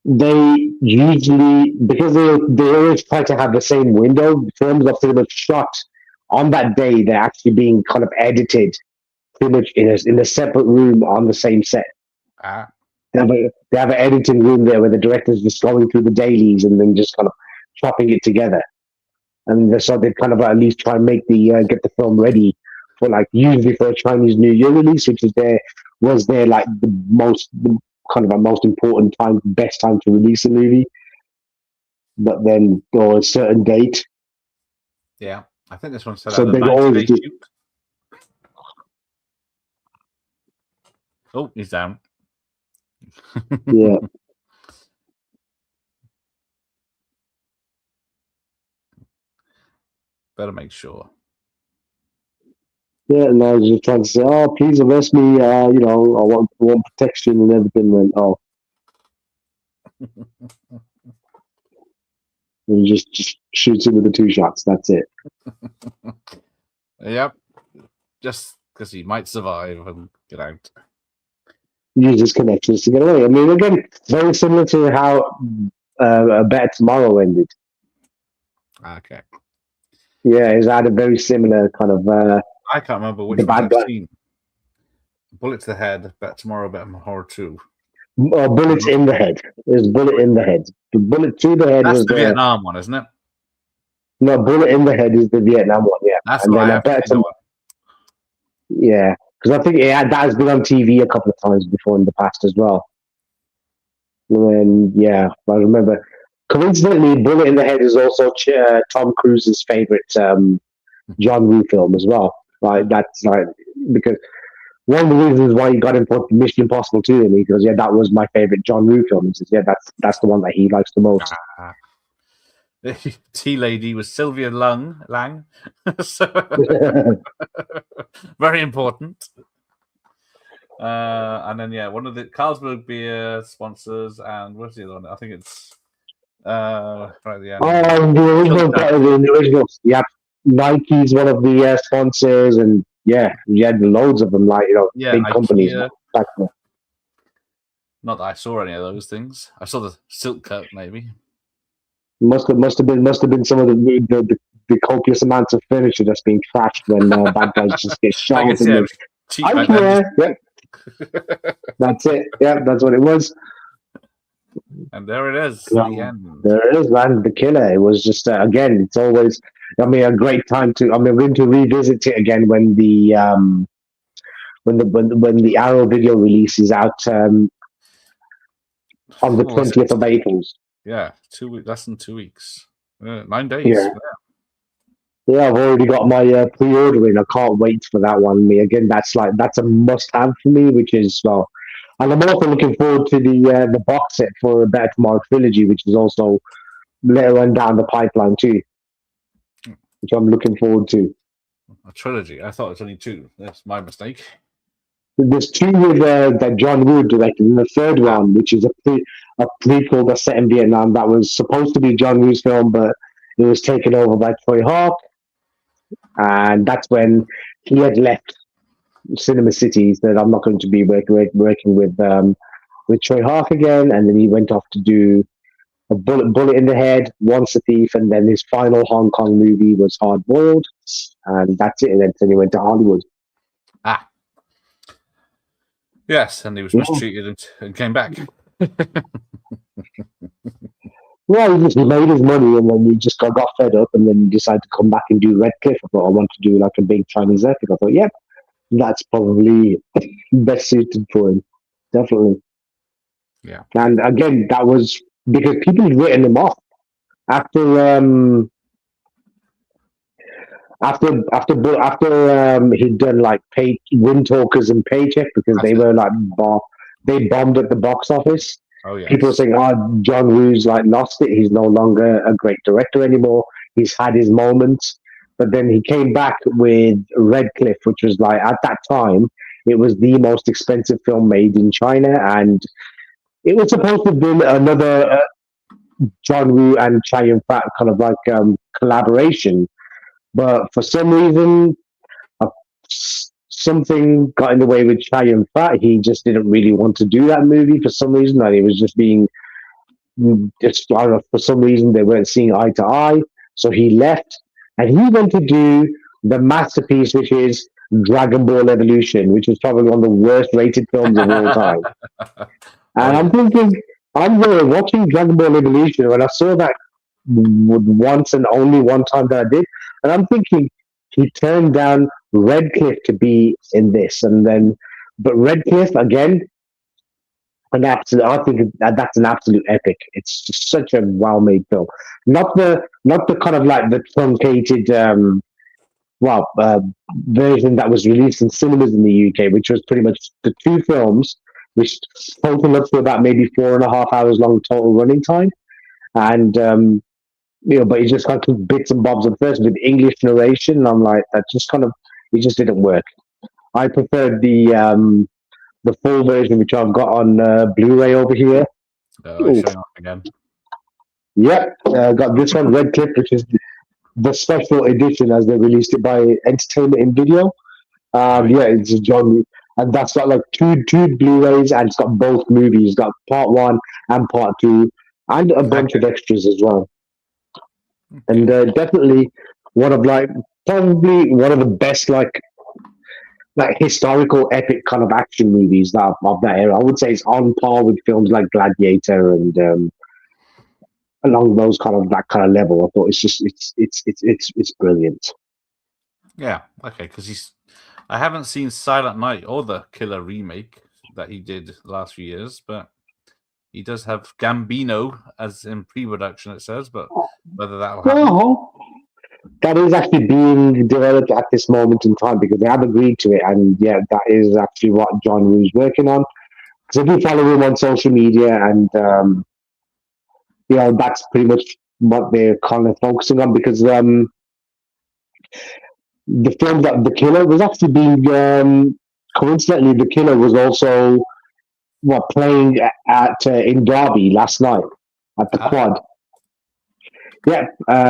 they usually, because they always try to have the same window, films are pretty much shot on that day. They're actually being kind of edited pretty much in a separate room on the same set. They have an editing room there where the director's just going through the dailies and then just kind of chopping it together. And so they kind of at least try and make get the film ready for usually for a Chinese New Year release, which was their like the most important time, best time to release a movie. But then or a certain date. Yeah, I think this one said so that. They always do. Oh, he's down. Yeah. Better make sure. Yeah, and I was just trying to say, oh, please arrest me. I want protection and everything. And and he just shoots him with the 2 shots. That's it. Yep. Just because he might survive and get out. Use his connections to get away. I mean, again, very similar to how A Better Tomorrow ended. Okay. Yeah, it had a very similar kind of. I can't remember which the ones bad I've guy. seen. Bullet to the Head, Better Tomorrow, Better Horror 2. Bullets in the head. There's bullet in the head. The bullet to the head That's was the Vietnam one, isn't it? No, bullet in the head is the Vietnam one. Yeah, That's and what I then have to see. Yeah, because I think that has been on TV a couple of times before in the past as well. And yeah, I remember. Coincidentally, Bullet in the Head is also Tom Cruise's favorite John Woo film as well. Like that's like because one of the reasons why he got in for Mission Impossible 2, and he goes, "Yeah, that was my favorite John Woo film." He says, "Yeah, that's the one that he likes the most." The tea lady was Sylvia Lang. So, very important. And then one of the Carlsberg beer sponsors, and what's the other one? I think it's right at the end. The original. Yeah, Nike's one of the sponsors, and yeah, you had loads of them, like big companies. Not that I saw any of those things. I saw the silk coat, maybe. Must have been some of the copious amounts of furniture that's being trashed when bad guys just get shot. Cheap back then. Yeah. That's it. Yeah, that's what it was. And there it is. The end. There it is, man. The killer. It was just again. It's always. I mean, a great time to. I mean, we're going to revisit it again when the when the Arrow video release is out on the 20th of April. Yeah, 2 weeks. Less than 2 weeks. 9 days. Yeah, I've already got my pre-order in. I can't wait for that one. Again, that's a must-have for me, which is well. And I'm also looking forward to the box set for Better Tomorrow trilogy, which is also later on down the pipeline too, which I'm looking forward to. A trilogy? I thought it was only 2. That's my mistake. There's 2 with that John Woo directed, and the third one, which is a prequel that's set in Vietnam, that was supposed to be John Woo's film, but it was taken over by Troy Hawk, and that's when he had left Cinema City. He said, "I'm not going to be working with Troy Hawk again," and then he went off to do a Bullet in the Head, Once a Thief, and then his final Hong Kong movie was Hard Boiled, and that's it. And then he went to Hollywood. Yes, and he was mistreated and came back. Well, he made his money, and then he just got fed up, and then decided to come back and do Red Cliff. I thought I want to do like a big Chinese epic. I thought, yep, that's probably best suited for him, definitely. Yeah, and again, that was because people had written him off after he'd done like Wind Talkers and Paycheck, because they were like they bombed at the box office. Oh yeah. People were saying, "Oh, John Woo's like lost it. He's no longer a great director anymore. He's had his moments." But then he came back with Red Cliff, which was like at that time it was the most expensive film made in China, and it was supposed to be another John Woo and Chow Yun-fat kind of like collaboration. But for some reason, something got in the way with Chow Yun-fat. He just didn't really want to do that movie for some reason. And he was just being, I don't know, for some reason they weren't seeing eye to eye. So he left, and he went to do the masterpiece, which is Dragon Ball Evolution, which is probably one of the worst rated films of all time. And I'm thinking, I'm there watching Dragon Ball Evolution when I saw that once and only one time that I did, and I'm thinking he turned down Red Cliff to be in this, and then but Red Cliff again, I think that's an absolute epic. It's just such a well-made film. Not the kind of like the truncated version that was released in cinemas in the UK, which was pretty much the 2 films, which total up to about maybe 4.5 hours long total running time, and but he just kind of took bits and bobs at first with English narration. And I'm like, that just kind of it just didn't work. I preferred the full version, which I've got on Blu-ray over here. Oh, it's showing off again. Yep, got this one, Red Clip, which is the special edition as they released it by Entertainment in Video. Yeah, it's a John, and that's got like two Blu-rays, and it's got both movies. It's got part 1 and part 2, and a bunch of extras as well. And definitely probably one of the best like historical epic kind of action movies that of that era. I would say it's on par with films like Gladiator and along those that kind of level. I thought it's brilliant. Yeah, okay, because I haven't seen Silent Night or the Killer remake that he did the last few years, but he does have Gambino as in pre-production, it says, but whether that'll happen. That is actually being developed at this moment in time because they have agreed to it, and yeah, that is actually what John Woo's working on. Because I do follow him on social media, and that's pretty much what they're kind of focusing on. Because the film that The Killer was actually being coincidentally, The Killer was also playing at in Derby last night at the Quad. Yeah,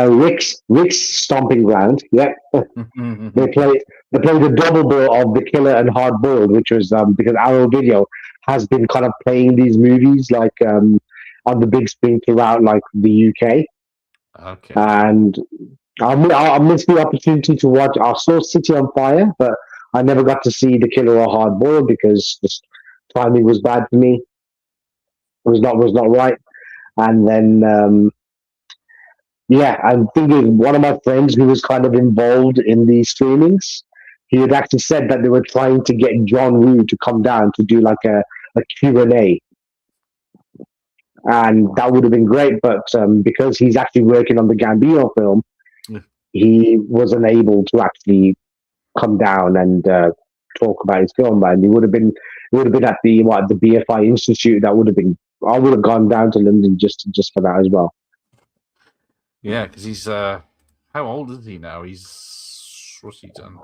Rick's stomping ground. Yeah, they played the double bill of The Killer and Hard Boiled, which was because Arrow Video has been kind of playing these movies like on the big screen throughout like the UK. Okay. And I missed the opportunity to watch. I saw City on Fire, but I never got to see The Killer or Hard Boiled because the timing was bad for me. It was not right, and then. Yeah, I'm thinking one of my friends who was kind of involved in these screenings, he had actually said that they were trying to get John Woo to come down to do like a Q&A. And that would have been great, but because he's actually working on the Gambino film, he wasn't able to actually come down and talk about his film. And it would have been at the BFI Institute. That would have been. I would have gone down to London just for that as well. Yeah, because he's how old is he now? What's he done?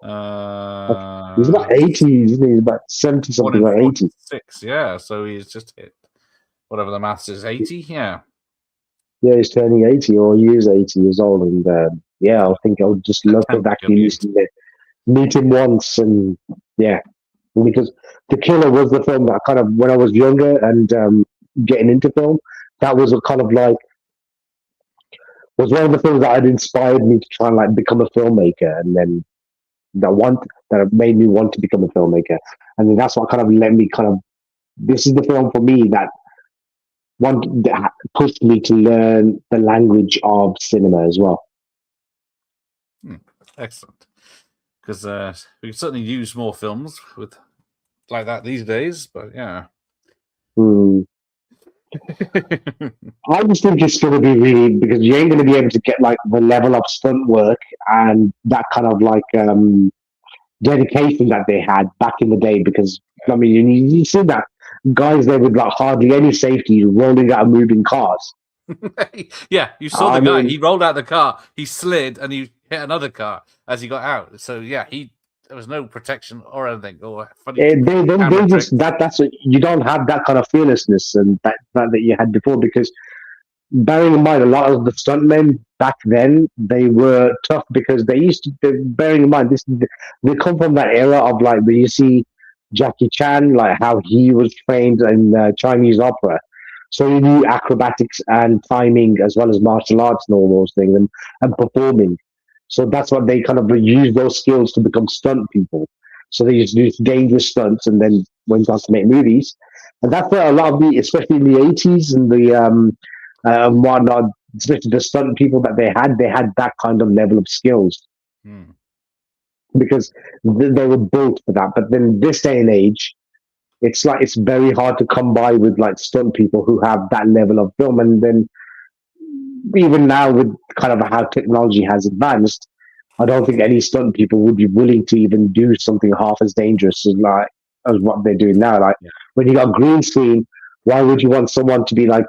He's about 80, isn't he? He's about 70 something, like 80. 6, yeah. So he's just hit whatever the maths is, 80, yeah. Yeah, he's turning 80, or he is 80 years old, and I think I would just love to actually meet him once, and yeah, because The Killer was the film that kind of when I was younger and getting into film, that was a kind of like. Was one of the things that had inspired me to try and like become a filmmaker, and then that made me want to become a filmmaker, and then that's what kind of led me this is the film for me that pushed me to learn the language of cinema as well. Excellent, because we can certainly use more films with like that these days, but yeah. I just think it's going to be really, because you ain't going to be able to get like the level of stunt work and that kind of like dedication that they had back in the day. Because I mean, you see that guys there with like hardly any safety rolling out of moving cars. Yeah, you saw the guy. He rolled out the car, he slid, and he hit another car as he got out. So yeah, there was no protection or anything. Or funny. They just that's you don't have that kind of fearlessness and that you had before, because bearing in mind a lot of the stuntmen back then, they were tough because they used to. Bearing in mind they come from that era of like where you see Jackie Chan, like how he was trained in Chinese opera, so he knew acrobatics and timing as well as martial arts and all those things and performing. So that's what they kind of use those skills to become stunt people. So they used to do dangerous stunts and then went on to make movies. And that's where a lot of especially in the 80s and the whatnot, especially the stunt people that they had that kind of level of skills. Because they were built for that. But then this day and age, it's like it's very hard to come by with like stunt people who have that level of film. And then even now with kind of how technology has advanced, I don't think any stunt people would be willing to even do something half as dangerous as what they're doing now. Like when you got green screen, why would you want someone to be like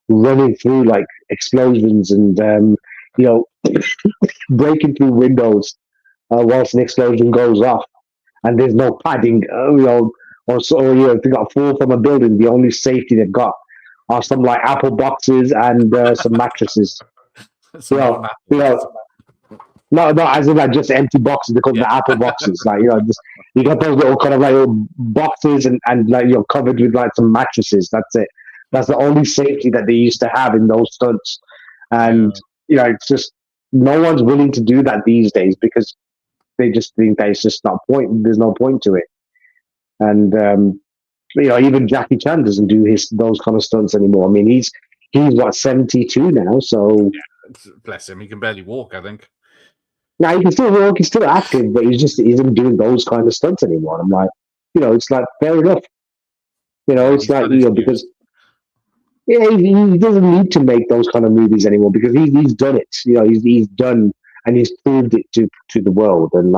running through like explosions and breaking through windows whilst an explosion goes off, and there's no padding, if they got fall from a building, the only safety they've got are some like apple boxes and some mattresses. Some rotten apples. No, as in like just empty boxes. They call them the apple boxes. Like just you got those little kind of like little boxes and like you're covered with like some mattresses. That's it. That's the only safety that they used to have in those stunts. And it's just no one's willing to do that these days because they just think that it's just not point. There's no point to it. And even Jackie Chan doesn't do those kind of stunts anymore. I mean, he's what 72 now, so bless him, he can barely walk, I think. Now he can still walk, he's still active, but he isn't doing those kind of stunts anymore. I'm like, it's like fair enough. It's like because he doesn't need to make those kind of movies anymore because he's done it. He's done and he's proved it to the world, and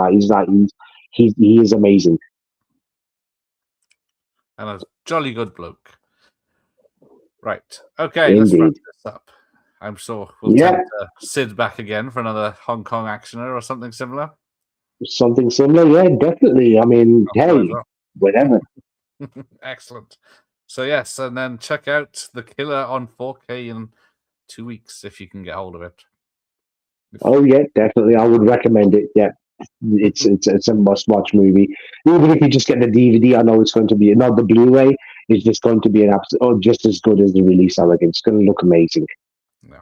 he is amazing. And a jolly good bloke. Right. Okay, let's wrap this up. I'm sure we'll take Sid back again for another Hong Kong actioner or something similar. Something similar, yeah, definitely. I mean, whatever. Excellent. So yes, and then check out The Killer on 4K in 2 weeks if you can get hold of it. Oh yeah, definitely. I would recommend it. Yeah, it's a must-watch movie. Even if you just get the DVD, I know it's going to be not the Blu-ray. It's just going to be just as good as the release. I reckon it's going to look amazing. Yeah.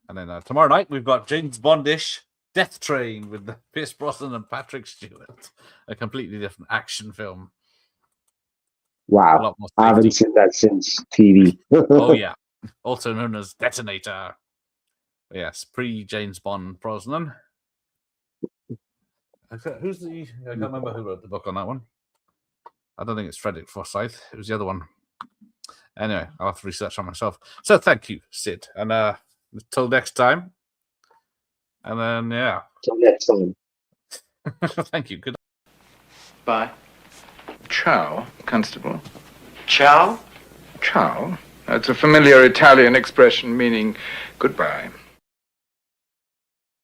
And then tomorrow night we've got James Bondish Death Train with Pierce Brosnan and Patrick Stewart, a completely different action film. Wow, I haven't seen that since TV. Oh yeah, also known as Detonator. Yes, pre-James Bond Brosnan. I can't remember who wrote the book on that one. I don't think it's Frederick Forsyth. It was the other one. Anyway, I'll have to research on myself. So thank you, Sid. And until next time. And then, yeah. Till next time. Thank you. Good. Bye. Ciao, Constable. Ciao? Ciao. That's a familiar Italian expression meaning goodbye.